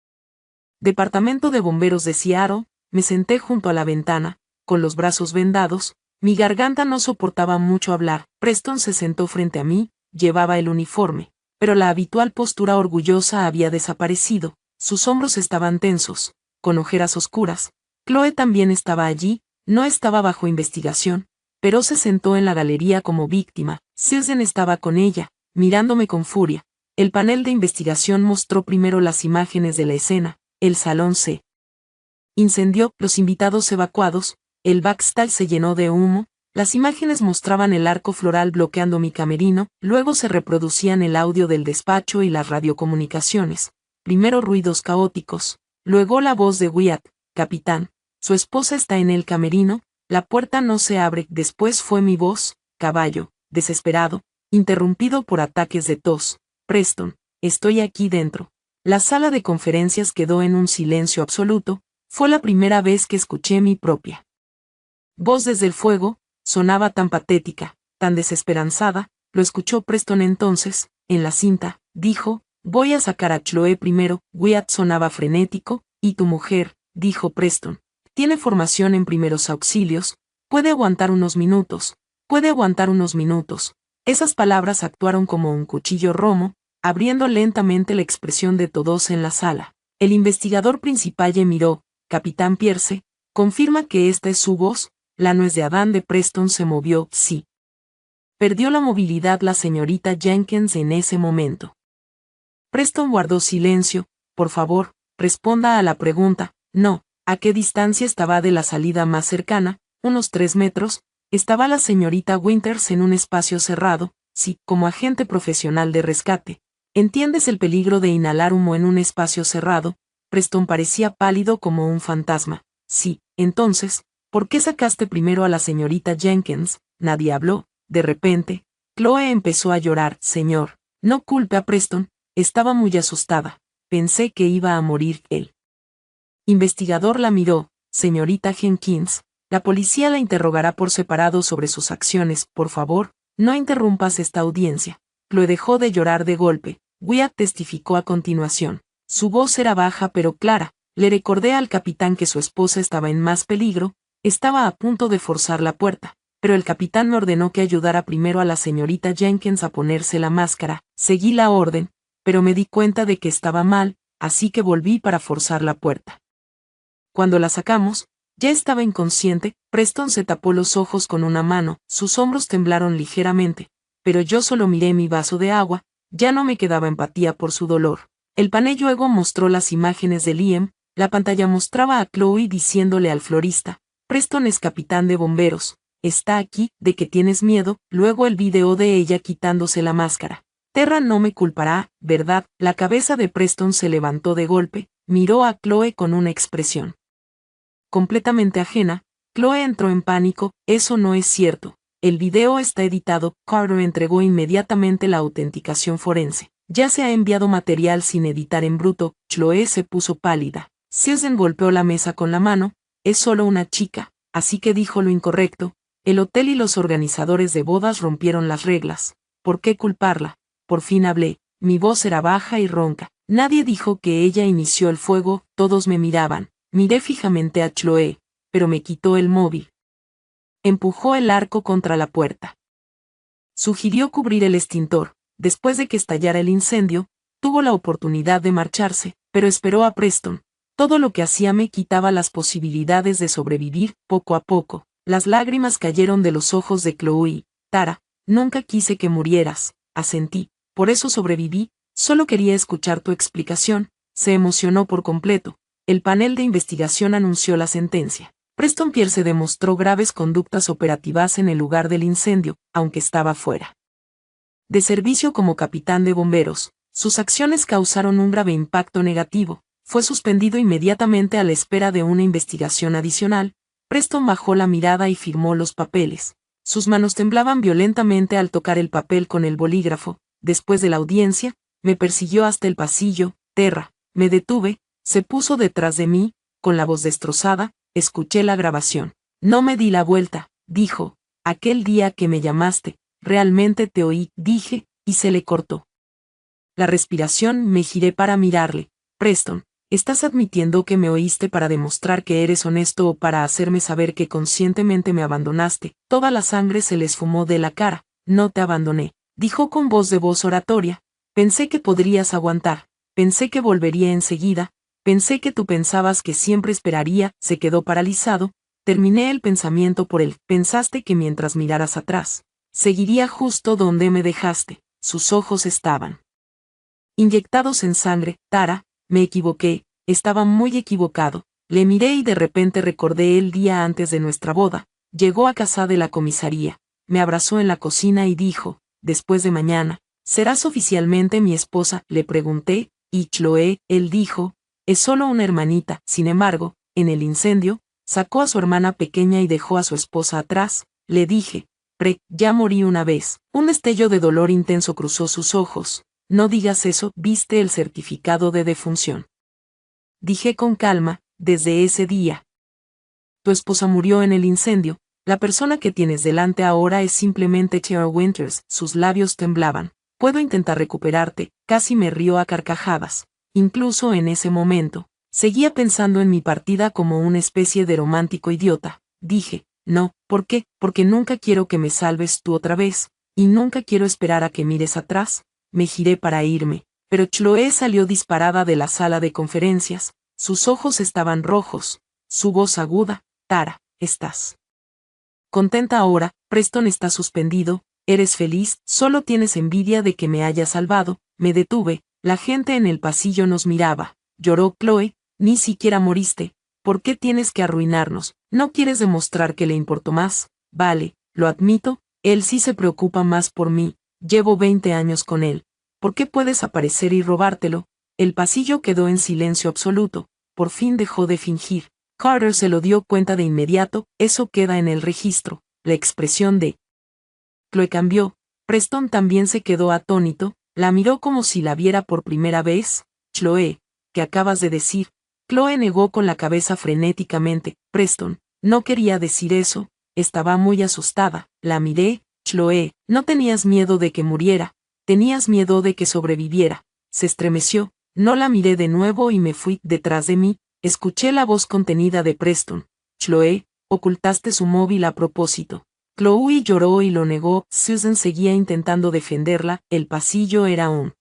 Departamento de Bomberos de Seattle. Me senté junto a la ventana, con los brazos vendados. Mi garganta no soportaba mucho hablar. Preston se sentó frente a mí, llevaba el uniforme, pero la habitual postura orgullosa había desaparecido. Sus hombros estaban tensos, con ojeras oscuras. Chloe también estaba allí, no estaba bajo investigación, pero se sentó en la galería como víctima. Susan estaba con ella, mirándome con furia. El panel de investigación mostró primero las imágenes de la escena. El salón se incendió, los invitados evacuados, el backstage se llenó de humo, las imágenes mostraban el arco floral bloqueando mi camerino, luego se reproducían el audio del despacho y las radiocomunicaciones. Primero ruidos caóticos, luego la voz de Wyatt. Capitán, su esposa está en el camerino, la puerta no se abre. Después fue mi voz, caballo, desesperado, interrumpido por ataques de tos. Preston, estoy aquí dentro. La sala de conferencias quedó en un silencio absoluto. Fue la primera vez que escuché mi propia voz desde el fuego. Sonaba tan patética, tan desesperanzada. Lo escuchó Preston entonces. En la cinta, dijo, voy a sacar a Chloe primero. Wyatt sonaba frenético. ¿Y tu mujer?, dijo Preston. Tiene formación en primeros auxilios. Puede aguantar unos minutos. Puede aguantar unos minutos. Esas palabras actuaron como un cuchillo romo, abriendo lentamente la expresión de todos en la sala. El investigador principal ya miró. Capitán Pierce, confirma que esta es su voz. La nuez de Adán de Preston se movió. Sí. Perdió la movilidad la señorita Jenkins en ese momento. Preston guardó silencio. Por favor, responda a la pregunta. No. ¿A qué distancia estaba de la salida más cercana? Unos 3 metros. Estaba la señorita Winters en un espacio cerrado. Sí, como agente profesional de rescate. ¿Entiendes el peligro de inhalar humo en un espacio cerrado? Preston parecía pálido como un fantasma. Sí. Entonces, ¿por qué sacaste primero a la señorita Jenkins? Nadie habló. De repente, Chloe empezó a llorar. Señor, no culpe a Preston. Estaba muy asustada. Pensé que iba a morir. El investigador la miró. Señorita Jenkins, la policía la interrogará por separado sobre sus acciones. Por favor, no interrumpas esta audiencia. Chloe dejó de llorar de golpe. Wyatt testificó a continuación. Su voz era baja pero clara. Le recordé al capitán que su esposa estaba en más peligro. Estaba a punto de forzar la puerta, pero el capitán me ordenó que ayudara primero a la señorita Jenkins a ponerse la máscara. Seguí la orden, pero me di cuenta de que estaba mal, así que volví para forzar la puerta. Cuando la sacamos, ya estaba inconsciente. Preston se tapó los ojos con una mano, sus hombros temblaron ligeramente, pero yo solo miré mi vaso de agua. Ya no me quedaba empatía por su dolor. El panel luego mostró las imágenes de Liam. La pantalla mostraba a Chloe diciéndole al florista, Preston es capitán de bomberos, está aquí. ¿De qué tienes miedo? Luego el video de ella quitándose la máscara. Terra no me culpará, ¿verdad? La cabeza de Preston se levantó de golpe, miró a Chloe con una expresión completamente ajena. Chloe entró en pánico. Eso no es cierto. el video está editado. Carter entregó inmediatamente la autenticación forense. Ya se ha enviado material sin editar en bruto. Chloe se puso pálida. Susan golpeó la mesa con la mano. Es solo una chica, así que dijo lo incorrecto. El hotel y los organizadores de bodas rompieron las reglas. ¿Por qué culparla? Por fin hablé. Mi voz era baja y ronca. Nadie dijo que ella inició el fuego. Todos me miraban. Miré fijamente a Chloe, pero me quitó el móvil. Empujó el arco contra la puerta. Sugirió cubrir el extintor. Después de que estallara el incendio, tuvo la oportunidad de marcharse, pero esperó a Preston. Todo lo que hacía me quitaba las posibilidades de sobrevivir. Poco a poco, las lágrimas cayeron de los ojos de Chloe. Tara, nunca quise que murieras, asentí. Por eso sobreviví, solo quería escuchar tu explicación. Se emocionó por completo. El panel de investigación anunció la sentencia. Preston Pierce demostró graves conductas operativas en el lugar del incendio, aunque estaba fuera de servicio como capitán de bomberos. Sus acciones causaron un grave impacto negativo. Fue suspendido inmediatamente a la espera de una investigación adicional. Preston bajó la mirada y firmó los papeles. Sus manos temblaban violentamente al tocar el papel con el bolígrafo. Después de la audiencia, me persiguió hasta el pasillo. Terra, me detuve, se puso detrás de mí, con la voz destrozada. Escuché la grabación. No me di la vuelta, dijo. Aquel día que me llamaste, realmente te oí, dije, y se le cortó la respiración. Me giré para mirarle. Preston, ¿estás admitiendo que me oíste para demostrar que eres honesto o para hacerme saber que conscientemente me abandonaste? Toda la sangre se le esfumó de la cara. No te abandoné, dijo con voz de voz oratoria. Pensé que podrías aguantar. Pensé que volvería enseguida. Pensé que tú pensabas que siempre esperaría. Se quedó paralizado. Terminé el pensamiento por él. Pensaste que mientras miraras atrás, seguiría justo donde me dejaste. Sus ojos estaban inyectados en sangre. Tara, me equivoqué, estaba muy equivocado. Le miré y de repente recordé el día antes de nuestra boda. Llegó a casa de la comisaría, me abrazó en la cocina y dijo, después de mañana, ¿serás oficialmente mi esposa? Le pregunté, ¿y Chloe? Él dijo, es solo una hermanita. Sin embargo, en el incendio, sacó a su hermana pequeña y dejó a su esposa atrás. Le dije, ya morí una vez. Un destello de dolor intenso cruzó sus ojos. No digas eso, ¿viste el certificado de defunción? Dije con calma, desde ese día. Tu esposa murió en el incendio. La persona que tienes delante ahora es simplemente Tara Winters. Sus labios temblaban. Puedo intentar recuperarte. Casi me rió a carcajadas. Incluso en ese momento, seguía pensando en mi partida como una especie de romántico idiota. Dije, no, ¿por qué? Porque nunca quiero que me salves tú otra vez, y nunca quiero esperar a que mires atrás. Me giré para irme, pero Chloe salió disparada de la sala de conferencias. Sus ojos estaban rojos, su voz aguda. Tara, ¿estás contenta ahora? Preston está suspendido. ¿Eres feliz? Solo tienes envidia de que me haya salvado. Me detuve. La gente en el pasillo nos miraba. Lloró Chloe. Ni siquiera moriste. ¿Por qué tienes que arruinarnos? ¿No quieres demostrar que le importo más? Vale, lo admito. Él sí se preocupa más por mí. Llevo 20 años con él. ¿Por qué puedes aparecer y robártelo? El pasillo quedó en silencio absoluto. Por fin dejó de fingir. Carter se lo dio cuenta de inmediato. Eso queda en el registro. La expresión de Chloe cambió. Preston también se quedó atónito. La miró como si la viera por primera vez. Chloe, ¿qué acabas de decir? Chloe negó con la cabeza frenéticamente. Preston, no quería decir eso. Estaba muy asustada. La miré. Chloe, no tenías miedo de que muriera. Tenías miedo de que sobreviviera. Se estremeció. No la miré de nuevo y me fui. Detrás de mí, escuché la voz contenida de Preston. Chloe, ocultaste su móvil a propósito. Chloe lloró y lo negó. Susan seguía intentando defenderla. El pasillo era un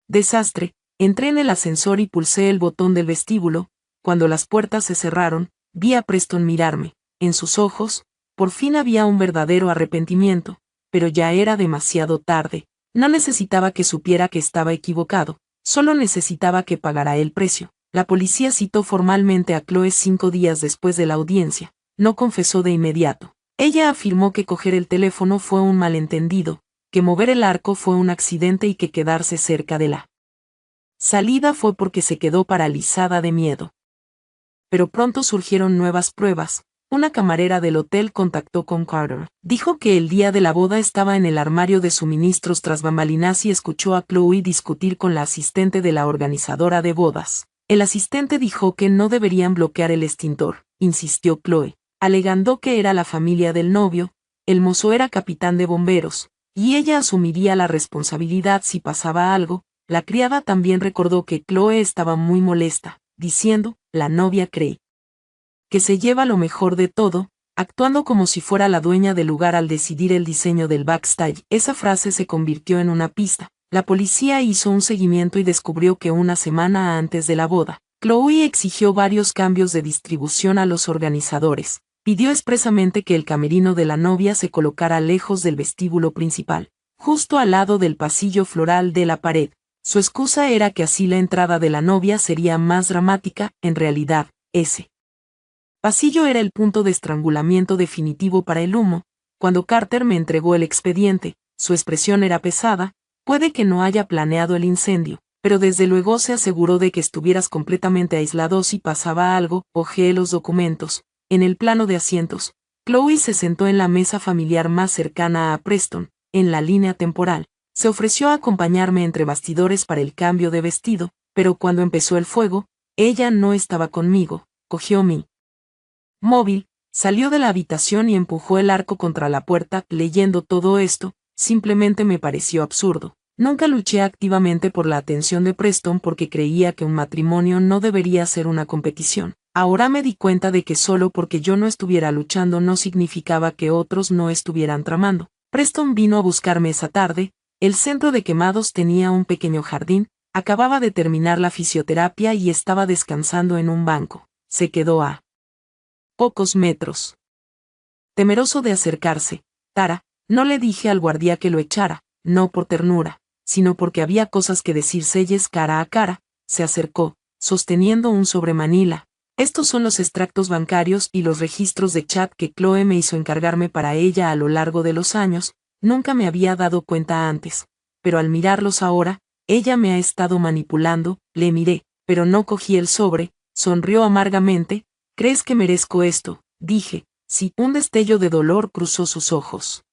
desastre. Entré en el ascensor y pulsé el botón del vestíbulo. Cuando las puertas se cerraron, vi a Preston mirarme. En sus ojos, por fin había un verdadero arrepentimiento, pero ya era demasiado tarde. No necesitaba que supiera que estaba equivocado, solo necesitaba que pagara el precio. La policía citó formalmente a Chloe 5 días después de la audiencia. No confesó de inmediato. Ella afirmó que coger el teléfono fue un malentendido, que mover el arco fue un accidente y que quedarse cerca de la salida fue porque se quedó paralizada de miedo. Pero pronto surgieron nuevas pruebas. Una camarera del hotel contactó con Carter. Dijo que el día de la boda estaba en el armario de suministros tras bambalinas y escuchó a Chloe discutir con la asistente de la organizadora de bodas. El asistente dijo que no deberían bloquear el extintor, insistió Chloe, alegando que era la familia del novio, el mozo era capitán de bomberos, y ella asumiría la responsabilidad si pasaba algo. La criada también recordó que Chloe estaba muy molesta, diciendo, la novia cree que se lleva lo mejor de todo, actuando como si fuera la dueña del lugar al decidir el diseño del backstage. Esa frase se convirtió en una pista. La policía hizo un seguimiento y descubrió que una semana antes de la boda, Chloe exigió varios cambios de distribución a los organizadores. Pidió expresamente que el camerino de la novia se colocara lejos del vestíbulo principal, justo al lado del pasillo floral de la pared. Su excusa era que así la entrada de la novia sería más dramática. En realidad, ese pasillo era el punto de estrangulamiento definitivo para el humo. Cuando Carter me entregó el expediente, su expresión era pesada. Puede que no haya planeado el incendio, pero desde luego se aseguró de que estuvieras completamente aislado si pasaba algo. Hojeé los documentos. En el plano de asientos, Chloe se sentó en la mesa familiar más cercana a Preston, en la línea temporal. Se ofreció a acompañarme entre bastidores para el cambio de vestido, pero cuando empezó el fuego, ella no estaba conmigo. Cogió mi móvil, salió de la habitación y empujó el arco contra la puerta. Leyendo todo esto, simplemente me pareció absurdo. Nunca luché activamente por la atención de Preston porque creía que un matrimonio no debería ser una competición. Ahora me di cuenta de que solo porque yo no estuviera luchando no significaba que otros no estuvieran tramando. Preston vino a buscarme esa tarde. El centro de quemados tenía un pequeño jardín. Acababa de terminar la fisioterapia y estaba descansando en un banco. Se quedó a pocos metros. Temeroso de acercarse, Tara, no le dije al guardia que lo echara, no por ternura, sino porque había cosas que decírselles cara a cara. Se acercó, sosteniendo un sobremanila. Estos son los extractos bancarios y los registros de chat que Chloe me hizo encargarme para ella a lo largo de los años. Nunca me había dado cuenta antes, pero al mirarlos ahora, ella me ha estado manipulando. Le miré, pero no cogí el sobre. Sonrió amargamente. ¿Crees que merezco esto?, dije. Sí. Un destello de dolor cruzó sus ojos.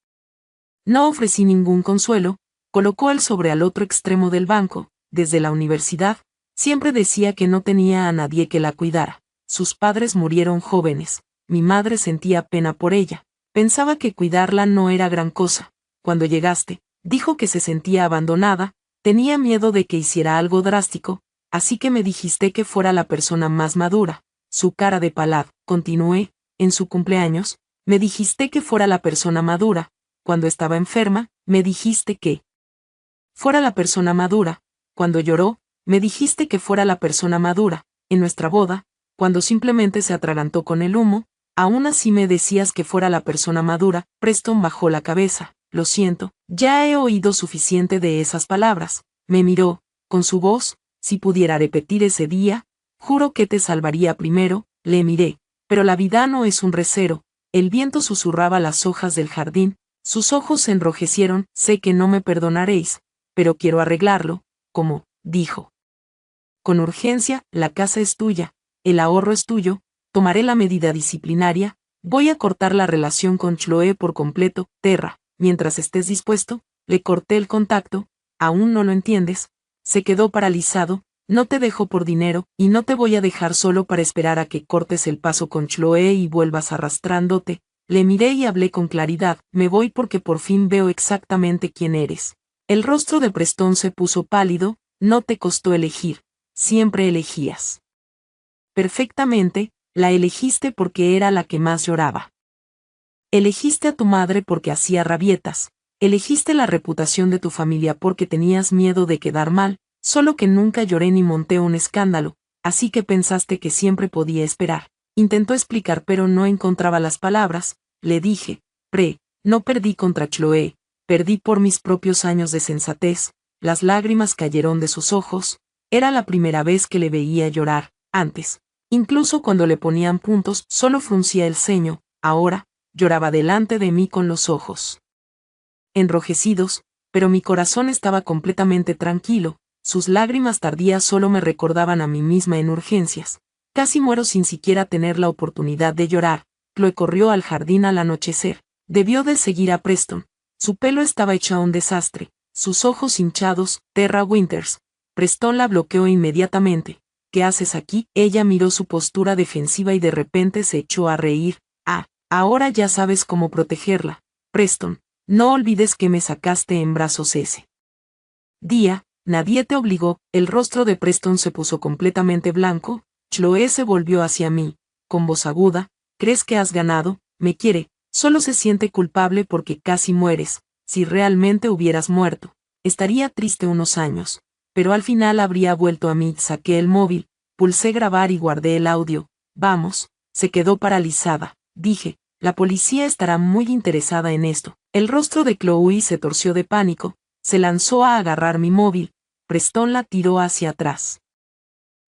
No ofrecí ningún consuelo. Colocó el sobre al otro extremo del banco. Desde la universidad, siempre decía que no tenía a nadie que la cuidara. Sus padres murieron jóvenes. Mi madre sentía pena por ella. Pensaba que cuidarla no era gran cosa. Cuando llegaste, dijo que se sentía abandonada. Tenía miedo de que hiciera algo drástico, así que me dijiste que fuera la persona más madura. Su cara de palad. Continué. En su cumpleaños, me dijiste que fuera la persona madura. Cuando estaba enferma, me dijiste que fuera la persona madura. Cuando lloró, me dijiste que fuera la persona madura. En nuestra boda, cuando simplemente se atragantó con el humo, aún así me decías que fuera la persona madura. Preston bajó la cabeza. Lo siento, ya he oído suficiente de esas palabras. Me miró, con su voz. Si pudiera repetir ese día, juro que te salvaría primero. Le miré. Pero la vida no es un recero. El viento susurraba las hojas del jardín. Sus ojos se enrojecieron. Sé que no me perdonaréis, pero quiero arreglarlo. ¿Cómo?, dijo. Con urgencia. La casa es tuya. El ahorro es tuyo. Tomaré la medida disciplinaria. Voy a cortar la relación con Chloe por completo. Terra, mientras estés dispuesto. Le corté el contacto. ¿Aún no lo entiendes? Se quedó paralizado. No te dejo por dinero, y no te voy a dejar solo para esperar a que cortes el paso con Chloe y vuelvas arrastrándote. Le miré y hablé con claridad. Me voy porque por fin veo exactamente quién eres. El rostro de Preston se puso pálido. No te costó elegir. Siempre elegías perfectamente. La elegiste porque era la que más lloraba. Elegiste a tu madre porque hacía rabietas. Elegiste la reputación de tu familia porque tenías miedo de quedar mal. Solo que nunca lloré ni monté un escándalo, así que pensaste que siempre podía esperar. Intentó explicar pero no encontraba las palabras. Le dije, no perdí contra Chloe, perdí por mis propios años de sensatez. Las lágrimas cayeron de sus ojos. Era la primera vez que le veía llorar. Antes, incluso cuando le ponían puntos, solo fruncía el ceño. Ahora, lloraba delante de mí con los ojos enrojecidos, pero mi corazón estaba completamente tranquilo. Sus lágrimas tardías solo me recordaban a mí misma en urgencias. Casi muero sin siquiera tener la oportunidad de llorar. Chloe corrió al jardín al anochecer. Debió de seguir a Preston. Su pelo estaba hecho un desastre, sus ojos hinchados. Terra Winters. Preston la bloqueó inmediatamente. ¿Qué haces aquí? Ella miró su postura defensiva y de repente se echó a reír. Ahora ya sabes cómo protegerla. Preston, no olvides que me sacaste en brazos ese día. Nadie te obligó. El rostro de Preston se puso completamente blanco. Chloe se volvió hacia mí, con voz aguda. ¿Crees que has ganado? Me quiere. Solo se siente culpable porque casi mueres. Si realmente hubieras muerto, estaría triste unos años. Pero al final habría vuelto a mí. Saqué el móvil, pulsé grabar y guardé el audio. Vamos. Se quedó paralizada. Dije, la policía estará muy interesada en esto. El rostro de Chloe se torció de pánico. Se lanzó a agarrar mi móvil. Preston la tiró hacia atrás.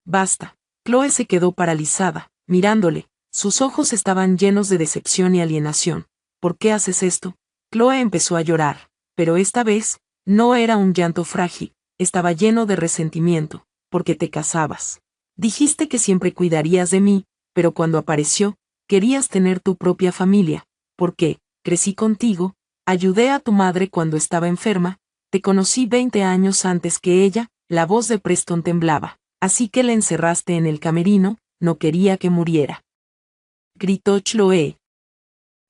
Basta. Chloe se quedó paralizada, mirándole. Sus ojos estaban llenos de decepción y alienación. ¿Por qué haces esto? Chloe empezó a llorar, pero esta vez, no era un llanto frágil, estaba lleno de resentimiento. Porque te casabas. Dijiste que siempre cuidarías de mí, pero cuando apareció, querías tener tu propia familia. ¿Por qué? Crecí contigo, ayudé a tu madre cuando estaba enferma, te conocí 20 años antes que ella. La voz de Preston temblaba. Así que la encerraste en el camerino, no quería que muriera. Gritó Chloe.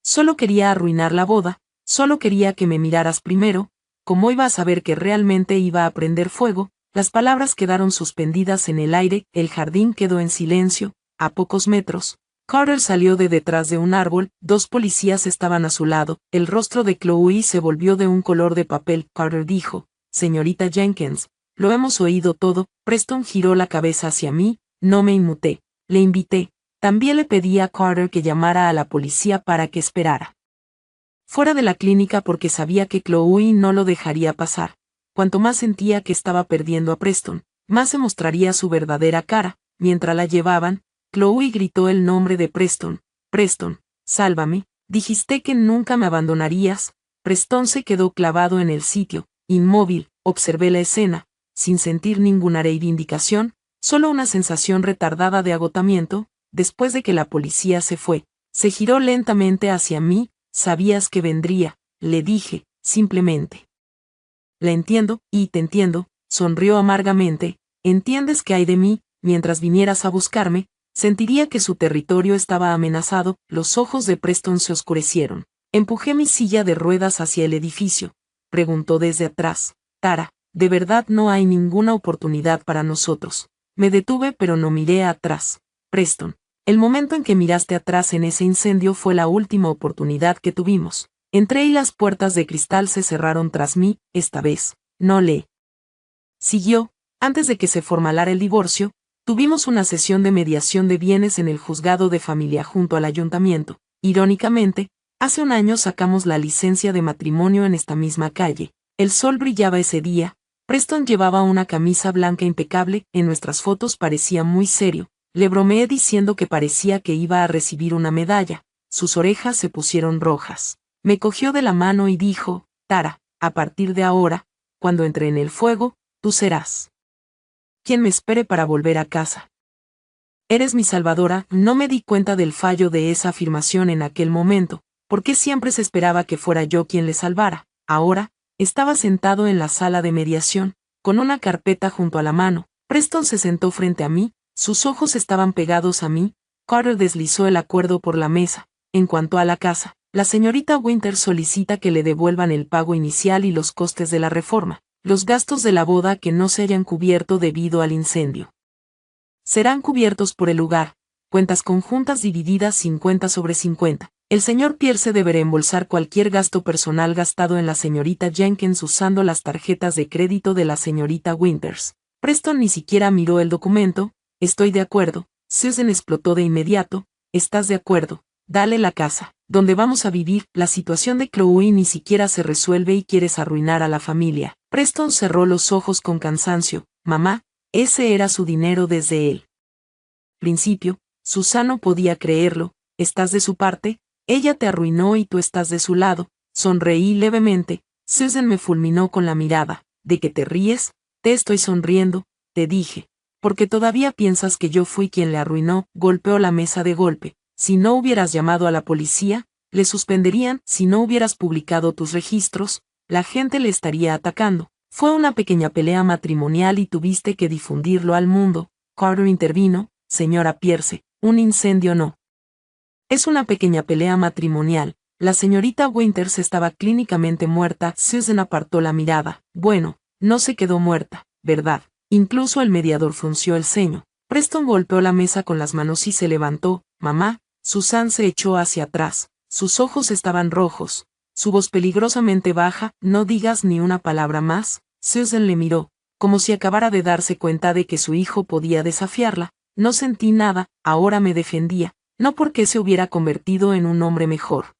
Solo quería arruinar la boda, solo quería que me miraras primero. ¿Cómo iba a saber que realmente iba a prender fuego? Las palabras quedaron suspendidas en el aire. El jardín quedó en silencio. A pocos metros, Carter salió de detrás de un árbol. 2 policías estaban a su lado. El rostro de Chloe se volvió de un color de papel. Carter dijo, señorita Jenkins, lo hemos oído todo. Preston giró la cabeza hacia mí. No me inmuté. Le invité. También le pedí a Carter que llamara a la policía para que esperara fuera de la clínica porque sabía que Chloe no lo dejaría pasar. Cuanto más sentía que estaba perdiendo a Preston, más se mostraría su verdadera cara. Mientras la llevaban, Chloe gritó el nombre de Preston. Preston, sálvame. Dijiste que nunca me abandonarías. Preston se quedó clavado en el sitio, inmóvil. Observé la escena, sin sentir ninguna reivindicación, solo una sensación retardada de agotamiento. Después de que la policía se fue, se giró lentamente hacia mí. Sabías que vendría, le dije, simplemente. La entiendo, y te entiendo, sonrió amargamente. ¿Entiendes que hay de mí? Mientras vinieras a buscarme, sentiría que su territorio estaba amenazado. Los ojos de Preston se oscurecieron. Empujé mi silla de ruedas hacia el edificio. Preguntó desde atrás. Tara, ¿de verdad no hay ninguna oportunidad para nosotros? Me detuve pero no miré atrás. Preston, el momento en que miraste atrás en ese incendio fue la última oportunidad que tuvimos. Entré y las puertas de cristal se cerraron tras mí. Esta vez, no le siguió. Antes de que se formalara el divorcio, tuvimos una sesión de mediación de bienes en el juzgado de familia junto al ayuntamiento. Irónicamente, hace un año sacamos la licencia de matrimonio en esta misma calle. El sol brillaba ese día. Preston llevaba una camisa blanca impecable. En nuestras fotos parecía muy serio. Le bromeé diciendo que parecía que iba a recibir una medalla. Sus orejas se pusieron rojas. Me cogió de la mano y dijo, Tara, a partir de ahora, cuando entre en el fuego, tú serás quien me espere para volver a casa. Eres mi salvadora. No me di cuenta del fallo de esa afirmación en aquel momento, porque siempre se esperaba que fuera yo quien le salvara. Ahora, estaba sentado en la sala de mediación, con una carpeta junto a la mano. Preston se sentó frente a mí. Sus ojos estaban pegados a mí. Carter deslizó el acuerdo por la mesa. En cuanto a la casa, la señorita Winters solicita que le devuelvan el pago inicial y los costes de la reforma. Los gastos de la boda que no se hayan cubierto debido al incendio serán cubiertos por el lugar. Cuentas conjuntas divididas 50/50. El señor Pierce deberá embolsar cualquier gasto personal gastado en la señorita Jenkins usando las tarjetas de crédito de la señorita Winters. Preston ni siquiera miró el documento. Estoy de acuerdo. Susan explotó de inmediato. ¿Estás de acuerdo? Dale la casa, donde vamos a vivir. La situación de Chloe ni siquiera se resuelve y quieres arruinar a la familia. Preston cerró los ojos con cansancio. Mamá, ese era su dinero desde el principio. Susan no podía creerlo. ¿Estás de su parte? Ella te arruinó y tú estás de su lado. Sonreí levemente. Susan me fulminó con la mirada. ¿De qué te ríes? Te estoy sonriendo, te dije. Porque todavía piensas que yo fui quien le arruinó. Golpeó la mesa de golpe. si no hubieras llamado a la policía, le suspenderían, si no hubieras publicado tus registros, la gente le estaría atacando. Fue una pequeña pelea matrimonial y tuviste que difundirlo al mundo. Carter intervino, señora Pierce, un incendio no. Es una pequeña pelea matrimonial. La señorita Winters estaba clínicamente muerta. Susan apartó la mirada. Bueno, no se quedó muerta, ¿verdad? Incluso el mediador frunció el ceño. Preston golpeó la mesa con las manos y se levantó. Mamá, Susan se echó hacia atrás. Sus ojos estaban rojos. Su voz peligrosamente baja. No digas ni una palabra más. Susan le miró, como si acabara de darse cuenta de que su hijo podía desafiarla. No sentí nada, ahora me defendía, no porque se hubiera convertido en un hombre mejor.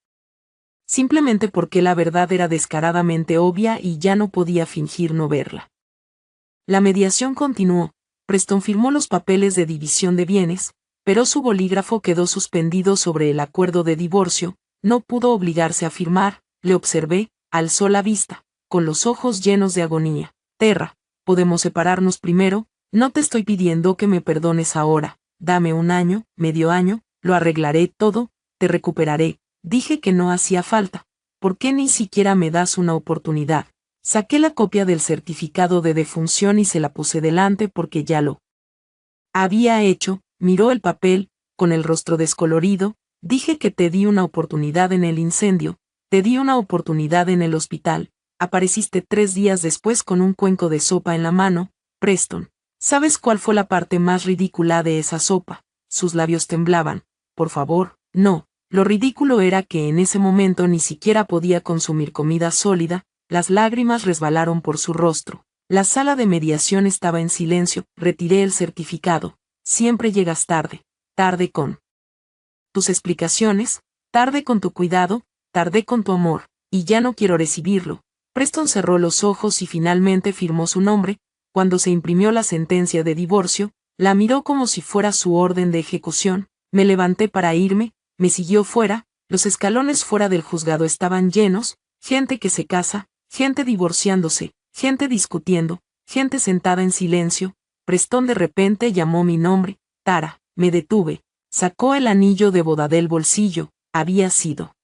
Simplemente porque la verdad era descaradamente obvia y ya no podía fingir no verla. La mediación continuó. Preston firmó los papeles de división de bienes, pero su bolígrafo quedó suspendido sobre el acuerdo de divorcio. No pudo obligarse a firmar. Le observé, alzó la vista, con los ojos llenos de agonía. Terra, podemos separarnos primero. No te estoy pidiendo que me perdones ahora. Dame un año, medio año, lo arreglaré todo, te recuperaré. Dije que no hacía falta. ¿Por qué ni siquiera me das una oportunidad? Saqué la copia del certificado de defunción y se la puse delante porque ya lo había hecho. Miró el papel, con el rostro descolorido. Dije que te di una oportunidad en el incendio, te di una oportunidad en el hospital. Apareciste 3 días después con un cuenco de sopa en la mano. Preston, ¿sabes cuál fue la parte más ridícula de esa sopa? Sus labios temblaban. Por favor, no. Lo ridículo era que en ese momento ni siquiera podía consumir comida sólida. Las lágrimas resbalaron por su rostro. La sala de mediación estaba en silencio. Retiré el certificado. Siempre llegas tarde. Tarde con tus explicaciones, tarde con tu cuidado, tarde con tu amor, y ya no quiero recibirlo. Preston cerró los ojos y finalmente firmó su nombre. Cuando se imprimió la sentencia de divorcio, la miró como si fuera su orden de ejecución. Me levanté para irme, me siguió fuera. Los escalones fuera del juzgado estaban llenos, gente que se casa, gente divorciándose, gente discutiendo, gente sentada en silencio. Preston de repente llamó mi nombre. Tara. Me detuve. Sacó el anillo de boda del bolsillo. Había sido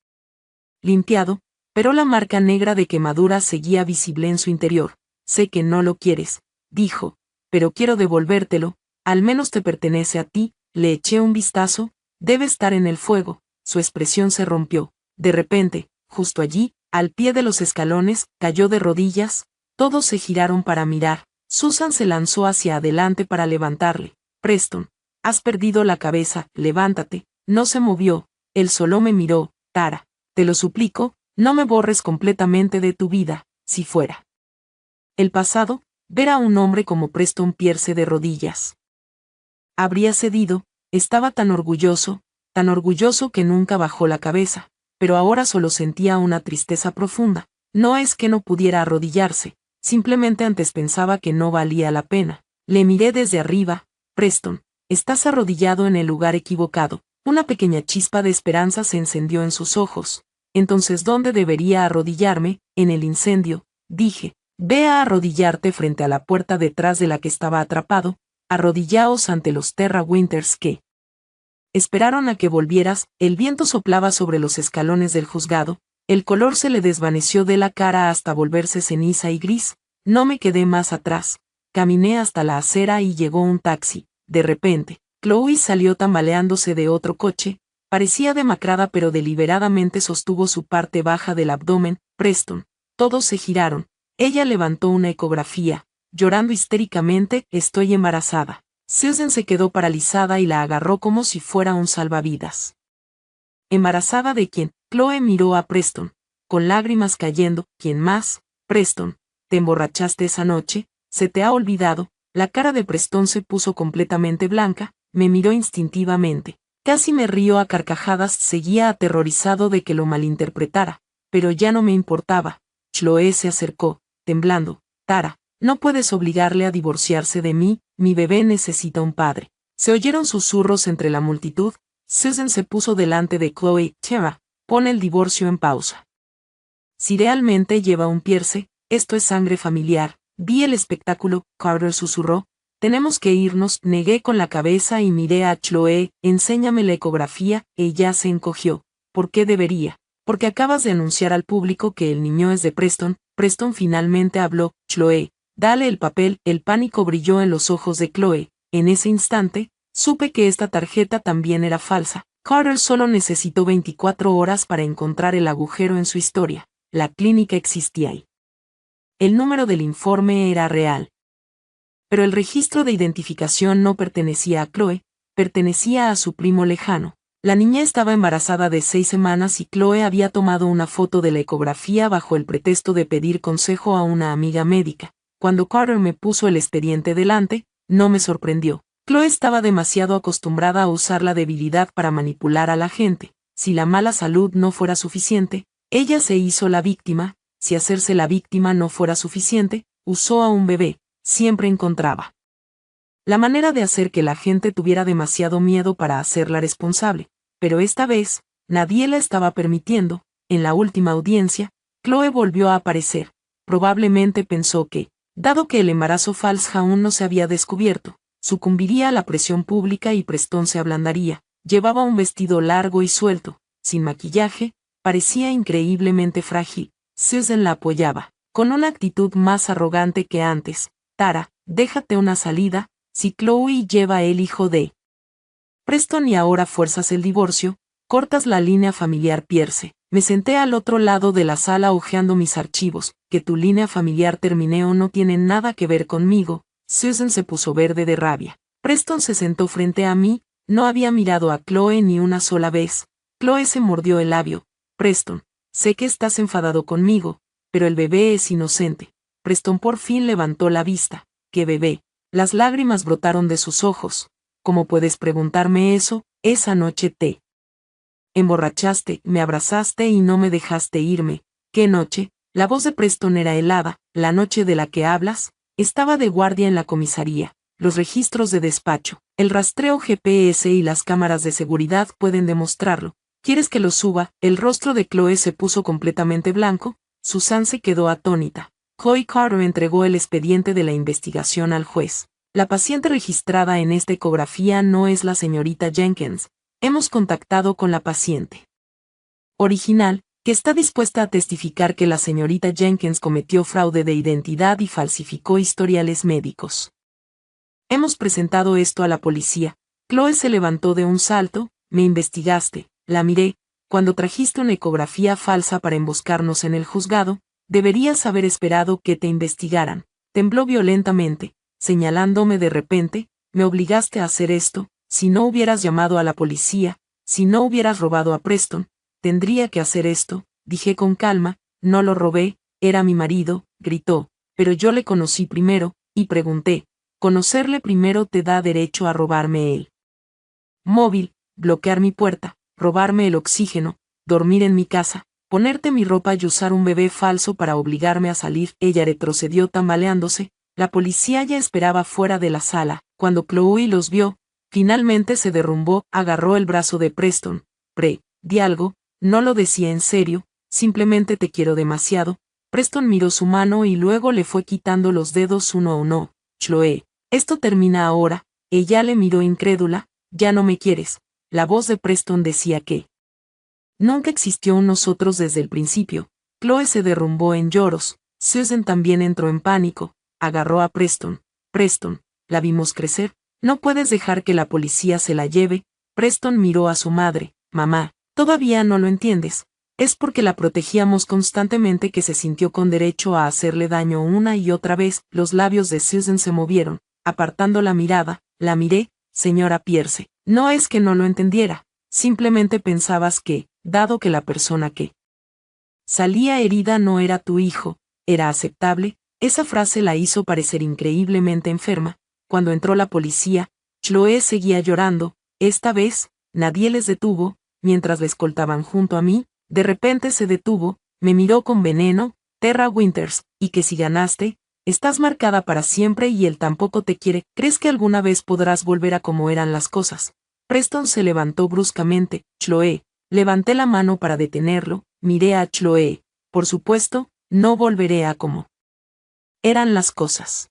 limpiado, pero la marca negra de quemadura seguía visible en su interior. Sé que no lo quieres, dijo, pero quiero devolvértelo. Al menos te pertenece a ti. Le eché un vistazo. Debe estar en el fuego. Su expresión se rompió. De repente, justo allí, al pie de los escalones, cayó de rodillas. Todos se giraron para mirar. Susan se lanzó hacia adelante para levantarle. Preston, has perdido la cabeza, levántate. No se movió. Él solo me miró. Tara, te lo suplico, no me borres completamente de tu vida. Si fuera el pasado, ver a un hombre como Preston Pierce de rodillas habría cedido. Estaba tan orgulloso que nunca bajó la cabeza, pero ahora solo sentía una tristeza profunda. No es que no pudiera arrodillarse, simplemente antes pensaba que no valía la pena. Le miré desde arriba. Preston, estás arrodillado en el lugar equivocado. Una pequeña chispa de esperanza se encendió en sus ojos. Entonces, ¿dónde debería arrodillarme? En el incendio, dije. Ve a arrodillarte frente a la puerta detrás de la que estaba atrapado. Arrodillaos ante los Terra Winters que esperaron a que volvieras. El viento soplaba sobre los escalones del juzgado. El color se le desvaneció de la cara hasta volverse ceniza y gris. No me quedé más atrás. Caminé hasta la acera y llegó un taxi. De repente, Chloe salió tambaleándose de otro coche. Parecía demacrada pero deliberadamente sostuvo su parte baja del abdomen. Preston. Todos se giraron. Ella levantó una ecografía. Llorando histéricamente, estoy embarazada. Susan se quedó paralizada y la agarró como si fuera un salvavidas. ¿Embarazada de quién? Chloe miró a Preston, con lágrimas cayendo. ¿Quién más? Preston, ¿te emborrachaste esa noche? ¿Se te ha olvidado? La cara de Preston se puso completamente blanca. Me miró instintivamente. Casi me río a carcajadas. Seguía aterrorizado de que lo malinterpretara, pero ya no me importaba. Chloe se acercó, temblando. Tara, no puedes obligarle a divorciarse de mí. Mi bebé necesita un padre. Se oyeron susurros entre la multitud. Susan se puso delante de Chloe. Tara, pon el divorcio en pausa. Si realmente lleva un Pierce, esto es sangre familiar. Vi el espectáculo. Carter susurró. Tenemos que irnos, negué con la cabeza y miré a Chloe, enséñame la ecografía, ella se encogió. ¿Por qué debería? Porque acabas de anunciar al público que el niño es de Preston. Preston finalmente habló. Chloe, dale el papel. El pánico brilló en los ojos de Chloe. En ese instante, supe que esta tarjeta también era falsa. Carter solo necesitó 24 horas para encontrar el agujero en su historia. La clínica existía ahí. El número del informe era real. Pero el registro de identificación no pertenecía a Chloe, pertenecía a su primo lejano. La niña estaba embarazada de 6 semanas y Chloe había tomado una foto de la ecografía bajo el pretexto de pedir consejo a una amiga médica. Cuando Carter me puso el expediente delante, no me sorprendió. Chloe estaba demasiado acostumbrada a usar la debilidad para manipular a la gente. Si la mala salud no fuera suficiente, ella se hizo la víctima. Si hacerse la víctima no fuera suficiente, usó a un bebé. Siempre encontraba la manera de hacer que la gente tuviera demasiado miedo para hacerla responsable. Pero esta vez, nadie la estaba permitiendo. En la última audiencia, Chloe volvió a aparecer. Probablemente pensó que, dado que el embarazo falso aún no se había descubierto, sucumbiría a la presión pública y Preston se ablandaría. Llevaba un vestido largo y suelto, sin maquillaje, parecía increíblemente frágil. Susan la apoyaba, con una actitud más arrogante que antes. Tara, déjate una salida, si Chloe lleva el hijo de Preston y ahora fuerzas el divorcio, cortas la línea familiar Pierce. Me senté al otro lado de la sala hojeando mis archivos. Que tu línea familiar termine o no tiene nada que ver conmigo. Susan se puso verde de rabia. Preston se sentó frente a mí, no había mirado a Chloe ni una sola vez. Chloe se mordió el labio. Preston, sé que estás enfadado conmigo, pero el bebé es inocente. Preston por fin levantó la vista. ¿Qué bebé? Las lágrimas brotaron de sus ojos. ¿Cómo puedes preguntarme eso? Esa noche te emborrachaste, me abrazaste y no me dejaste irme. ¿Qué noche? La voz de Preston era helada. La noche de la que hablas. Estaba de guardia en la comisaría. Los registros de despacho, el rastreo GPS y las cámaras de seguridad pueden demostrarlo. ¿Quieres que lo suba? El rostro de Chloe se puso completamente blanco. Susan se quedó atónita. Chloe Carter entregó el expediente de la investigación al juez. La paciente registrada en esta ecografía no es la señorita Jenkins. Hemos contactado con la paciente original, que está dispuesta a testificar que la señorita Jenkins cometió fraude de identidad y falsificó historiales médicos. Hemos presentado esto a la policía. Chloe se levantó de un salto. Me investigaste, la miré. Cuando trajiste una ecografía falsa para emboscarnos en el juzgado, deberías haber esperado que te investigaran. Tembló violentamente, señalándome de repente. Me obligaste a hacer esto. Si no hubieras llamado a la policía, si no hubieras robado a Preston, tendría que hacer esto, dije con calma. No lo robé, era mi marido, gritó, pero yo le conocí primero, y pregunté. Conocerle primero te da derecho a robarme el móvil, bloquear mi puerta, robarme el oxígeno, dormir en mi casa, ponerte mi ropa y usar un bebé falso para obligarme a salir. Ella retrocedió tambaleándose. La policía ya esperaba fuera de la sala. Cuando Chloe los vio, finalmente se derrumbó, agarró el brazo de Preston. Di algo, no lo decía en serio, simplemente te quiero demasiado. Preston miró su mano y luego le fue quitando los dedos uno a uno. Chloe, esto termina ahora. Ella le miró incrédula. Ya no me quieres. La voz de Preston decía que nunca existió un nosotros desde el principio. Chloe se derrumbó en lloros. Susan también entró en pánico. Agarró a Preston. Preston, la vimos crecer. No puedes dejar que la policía se la lleve. Preston miró a su madre. Mamá, todavía no lo entiendes. Es porque la protegíamos constantemente que se sintió con derecho a hacerle daño una y otra vez. Los labios de Susan se movieron. Apartando la mirada, la miré. Señora Pierce, no es que no lo entendiera. Simplemente pensabas que, dado que la persona que salía herida no era tu hijo, era aceptable. Esa frase la hizo parecer increíblemente enferma. Cuando entró la policía, Chloe seguía llorando. Esta vez, nadie les detuvo. Mientras la escoltaban junto a mí, de repente se detuvo, me miró con veneno. Terra Winters, y que si ganaste, estás marcada para siempre y él tampoco te quiere. ¿Crees que alguna vez podrás volver a como eran las cosas? Preston se levantó bruscamente. Chloe, levanté la mano para detenerlo, miré a Chloe. Por supuesto, no volveré a como eran las cosas.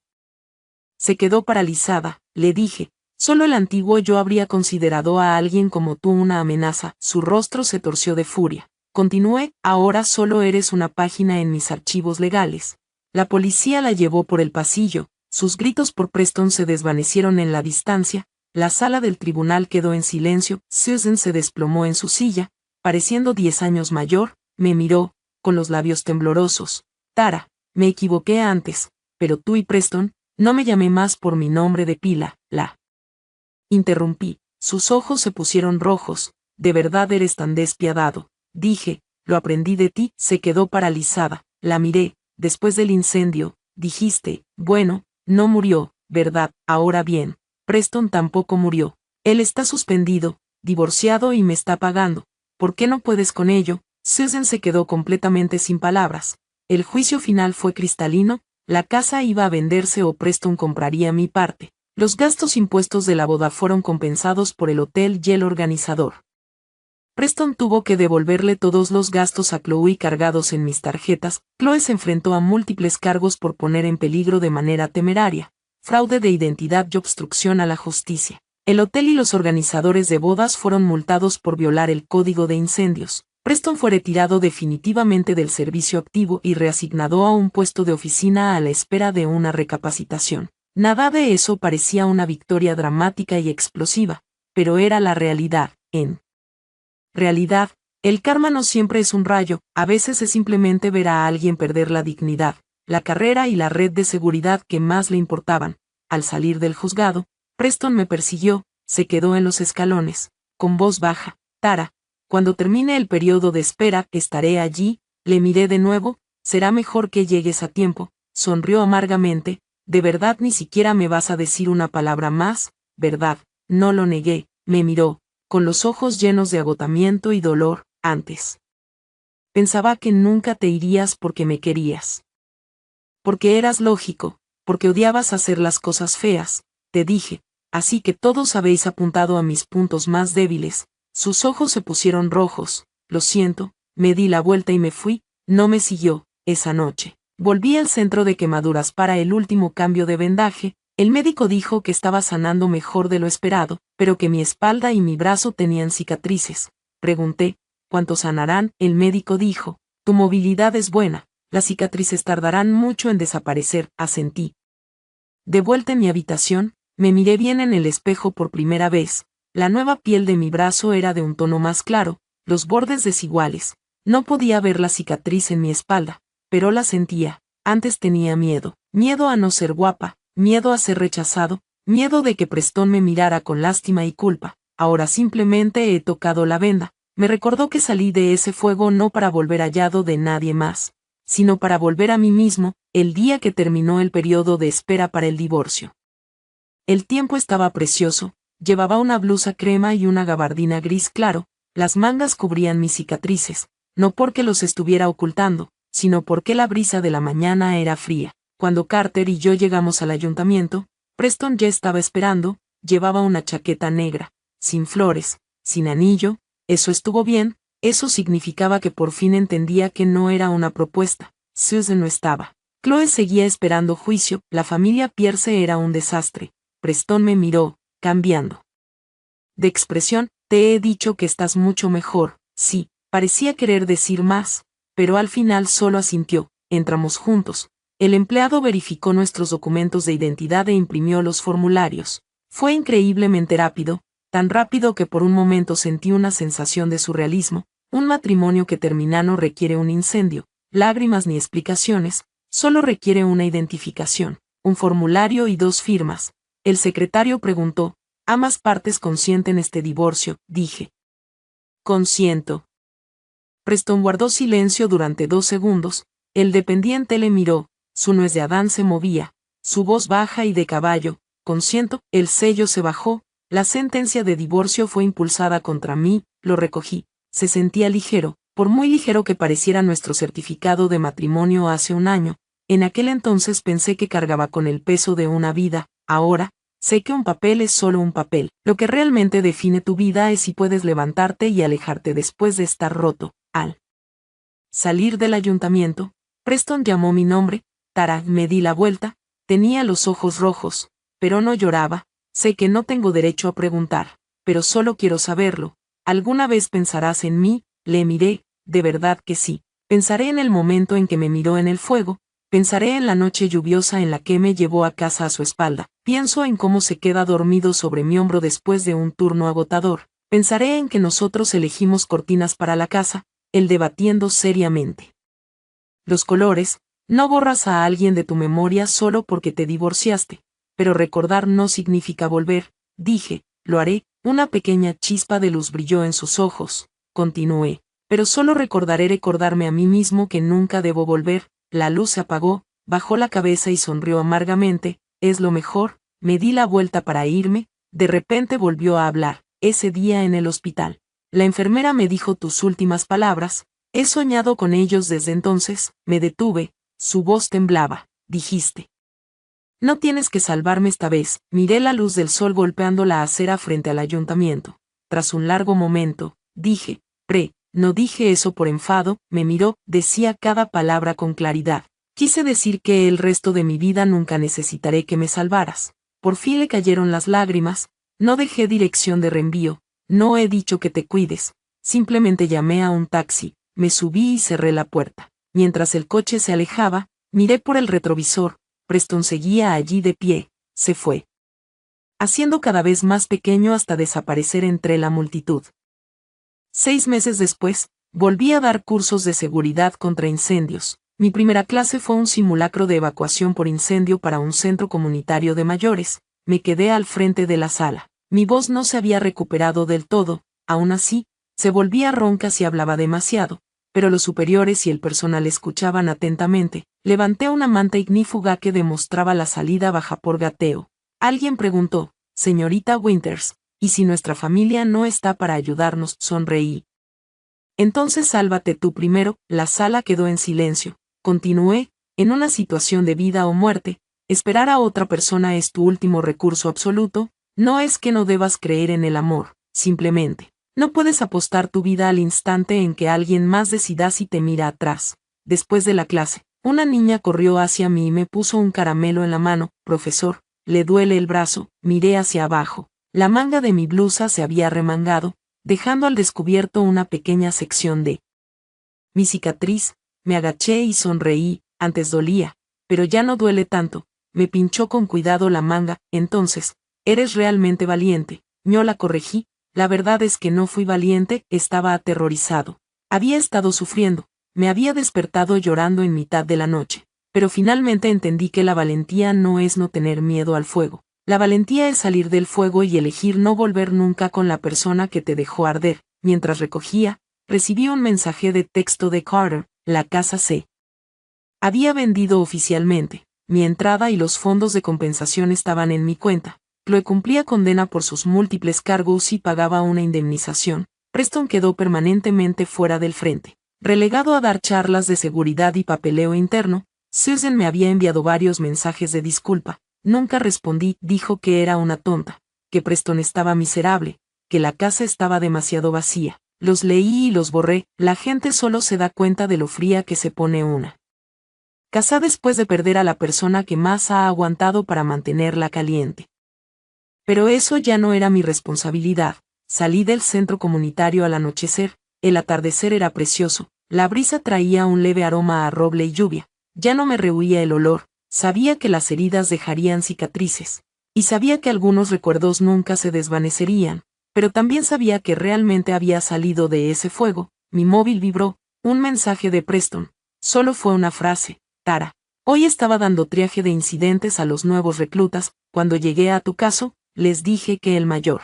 Se quedó paralizada, le dije. Solo el antiguo yo habría considerado a alguien como tú una amenaza. Su rostro se torció de furia. Continué, ahora solo eres una página en mis archivos legales. La policía la llevó por el pasillo, sus gritos por Preston se desvanecieron en la distancia, la sala del tribunal quedó en silencio, Susan se desplomó en su silla, pareciendo 10 años mayor, me miró, con los labios temblorosos. Tara, me equivoqué antes, pero tú y Preston, no me llamé más por mi nombre de pila, la interrumpí, sus ojos se pusieron rojos, de verdad eres tan despiadado, dije, lo aprendí de ti, se quedó paralizada, la miré, después del incendio, dijiste, bueno, no murió, ¿verdad? Ahora bien, Preston tampoco murió, él está suspendido, divorciado y me está pagando, ¿por qué no puedes con ello? Susan se quedó completamente sin palabras, el juicio final fue cristalino, la casa iba a venderse o Preston compraría mi parte. Los gastos impuestos de la boda fueron compensados por el hotel y el organizador. Preston tuvo que devolverle todos los gastos a Chloe cargados en mis tarjetas. Chloe se enfrentó a múltiples cargos por poner en peligro de manera temeraria, fraude de identidad y obstrucción a la justicia. El hotel y los organizadores de bodas fueron multados por violar el código de incendios. Preston fue retirado definitivamente del servicio activo y reasignado a un puesto de oficina a la espera de una recapacitación. Nada de eso parecía una victoria dramática y explosiva, pero era la realidad. En realidad, el karma no siempre es un rayo, a veces es simplemente ver a alguien perder la dignidad, la carrera y la red de seguridad que más le importaban. Al salir del juzgado, Preston me persiguió, se quedó en los escalones, con voz baja. Tara, cuando termine el periodo de espera, estaré allí. Le miré de nuevo, será mejor que llegues a tiempo. Sonrió amargamente. ¿De verdad ni siquiera me vas a decir una palabra más? ¿Verdad? No lo negué, me miró, con los ojos llenos de agotamiento y dolor. Antes pensaba que nunca te irías porque me querías. Porque eras lógico, porque odiabas hacer las cosas feas, te dije, así que todos habéis apuntado a mis puntos más débiles. Sus ojos se pusieron rojos. Lo siento, me di la vuelta y me fui. No me siguió, esa noche. Volví al centro de quemaduras para el último cambio de vendaje. El médico dijo que estaba sanando mejor de lo esperado, pero que mi espalda y mi brazo tenían cicatrices. Pregunté, ¿cuánto sanarán? El médico dijo, tu movilidad es buena, las cicatrices tardarán mucho en desaparecer, asentí. De vuelta en mi habitación, me miré bien en el espejo por primera vez. La nueva piel de mi brazo era de un tono más claro, los bordes desiguales. No podía ver la cicatriz en mi espalda, pero la sentía. Antes tenía miedo, miedo a no ser guapa, miedo a ser rechazado, miedo de que Preston me mirara con lástima y culpa. Ahora simplemente he tocado la venda. Me recordó que salí de ese fuego no para volver hallado de nadie más, sino para volver a mí mismo, el día que terminó el periodo de espera para el divorcio. El tiempo estaba precioso, llevaba una blusa crema y una gabardina gris claro, las mangas cubrían mis cicatrices, no porque los estuviera ocultando, sino porque la brisa de la mañana era fría. Cuando Carter y yo llegamos al ayuntamiento, Preston ya estaba esperando, llevaba una chaqueta negra, sin flores, sin anillo. Eso estuvo bien, eso significaba que por fin entendía que no era una propuesta. Susan no estaba. Chloe seguía esperando juicio, la familia Pierce era un desastre. Preston me miró, cambiando de expresión. Te he dicho que estás mucho mejor. Sí, parecía querer decir más, pero al final solo asintió. Entramos juntos. El empleado verificó nuestros documentos de identidad e imprimió los formularios. Fue increíblemente rápido, tan rápido que por un momento sentí una sensación de surrealismo. Un matrimonio que termina no requiere un incendio, lágrimas ni explicaciones, solo requiere una identificación, un formulario y 2 firmas. El secretario preguntó, ¿ambas partes consienten este divorcio? Dije. Consiento. Preston guardó silencio durante 2 segundos, el dependiente le miró, su nuez de Adán se movía, su voz baja y de caballo, consiento, el sello se bajó, la sentencia de divorcio fue impulsada contra mí, lo recogí, se sentía ligero, por muy ligero que pareciera nuestro certificado de matrimonio hace un año, en aquel entonces pensé que cargaba con el peso de una vida, ahora, sé que un papel es solo un papel. Lo que realmente define tu vida es si puedes levantarte y alejarte después de estar roto. Al salir del ayuntamiento, Preston llamó mi nombre. Tara, me di la vuelta, Tenía los ojos rojos, pero no lloraba. Sé que no tengo derecho a preguntar, pero solo quiero saberlo. ¿Alguna vez pensarás en mí? Le miré, de verdad que sí. Pensaré en el momento en que me miró en el fuego, pensaré en la noche lluviosa en la que me llevó a casa a su espalda, pienso en cómo se queda dormido sobre mi hombro después de un turno agotador, pensaré en que nosotros elegimos cortinas para la casa, él debatiendo seriamente. Los colores, no borras a alguien de tu memoria solo porque te divorciaste, pero recordar no significa volver, dije, lo haré, una pequeña chispa de luz brilló en sus ojos, continué, pero solo recordarme a mí mismo que nunca debo volver. La luz se apagó, bajó la cabeza y sonrió amargamente, es lo mejor, me di la vuelta para irme, de repente volvió a hablar, ese día en el hospital. La enfermera me dijo tus últimas palabras, he soñado con ellos desde entonces, me detuve, su voz temblaba, dijiste. No tienes que salvarme esta vez, miré la luz del sol golpeando la acera frente al ayuntamiento. Tras un largo momento, dije, no dije eso por enfado, me miró, decía cada palabra con claridad. Quise decir que el resto de mi vida nunca necesitaré que me salvaras. Por fin le cayeron las lágrimas, no dejé dirección de reenvío, no he dicho que te cuides, simplemente llamé a un taxi, me subí y cerré la puerta. Mientras el coche se alejaba, miré por el retrovisor, Preston seguía allí de pie, se fue, haciendo cada vez más pequeño hasta desaparecer entre la multitud. 6 meses después, volví a dar cursos de seguridad contra incendios. Mi primera clase fue un simulacro de evacuación por incendio para un centro comunitario de mayores. Me quedé al frente de la sala. Mi voz no se había recuperado del todo, aún así, se volvía ronca si hablaba demasiado, pero los superiores y el personal escuchaban atentamente. Levanté una manta ignífuga que demostraba la salida baja por gateo. Alguien preguntó, señorita Winters, ¿y si nuestra familia no está para ayudarnos? Sonreí. Entonces sálvate tú primero. La sala quedó en silencio. Continué, en una situación de vida o muerte, esperar a otra persona es tu último recurso absoluto. No es que no debas creer en el amor, simplemente, no puedes apostar tu vida al instante en que alguien más decida si te mira atrás. Después de la clase, una niña corrió hacia mí y me puso un caramelo en la mano. Profesor, ¿le duele el brazo? Miré hacia abajo. La manga de mi blusa se había remangado, dejando al descubierto una pequeña sección de mi cicatriz. Me agaché y sonreí, antes dolía, pero ya no duele tanto. Me pinchó con cuidado la manga. Entonces, eres realmente valiente. Yo la corregí, la verdad es que no fui valiente, estaba aterrorizado. Había estado sufriendo, me había despertado llorando en mitad de la noche, pero finalmente entendí que la valentía no es no tener miedo al fuego. La valentía es salir del fuego y elegir no volver nunca con la persona que te dejó arder. Mientras recogía, recibí un mensaje de texto de Carter, la casa se había vendido oficialmente, mi entrada y los fondos de compensación estaban en mi cuenta. Chloe cumplía condena por sus múltiples cargos y pagaba una indemnización. Preston quedó permanentemente fuera del frente, relegado a dar charlas de seguridad y papeleo interno. Susan me había enviado varios mensajes de disculpa. Nunca respondí, dijo que era una tonta, que Preston estaba miserable, que la casa estaba demasiado vacía. Los leí y los borré. La gente solo se da cuenta de lo fría que se pone una casa después de perder a la persona que más ha aguantado para mantenerla caliente. Pero eso ya no era mi responsabilidad. Salí del centro comunitario al anochecer, el atardecer era precioso, la brisa traía un leve aroma a roble y lluvia, ya no me rehuía el olor, sabía que las heridas dejarían cicatrices, y sabía que algunos recuerdos nunca se desvanecerían, pero también sabía que realmente había salido de ese fuego. Mi móvil vibró, un mensaje de Preston, solo fue una frase, Tara. Hoy estaba dando triaje de incidentes a los nuevos reclutas. Cuando llegué a tu caso, les dije que el mayor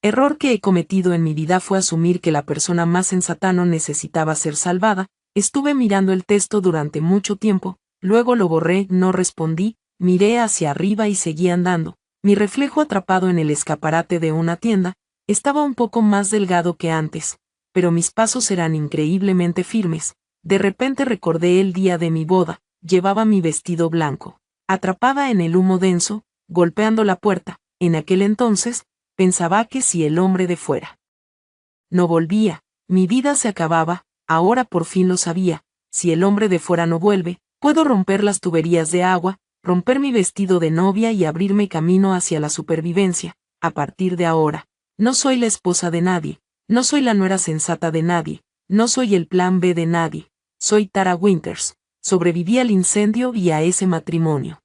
error que he cometido en mi vida fue asumir que la persona más sensata no necesitaba ser salvada. Estuve mirando el texto durante mucho tiempo, luego lo borré, no respondí, miré hacia arriba y seguí andando. Mi reflejo atrapado en el escaparate de una tienda, estaba un poco más delgado que antes, pero mis pasos eran increíblemente firmes. De repente recordé el día de mi boda, llevaba mi vestido blanco, atrapada en el humo denso, golpeando la puerta. En aquel entonces, pensaba que si el hombre de fuera no volvía, mi vida se acababa. Ahora por fin lo sabía, si el hombre de fuera no vuelve, puedo romper las tuberías de agua, romper mi vestido de novia y abrirme camino hacia la supervivencia. A partir de ahora, no soy la esposa de nadie, no soy la nuera sensata de nadie, no soy el plan B de nadie, soy Tara Winters. Sobreviví al incendio y a ese matrimonio.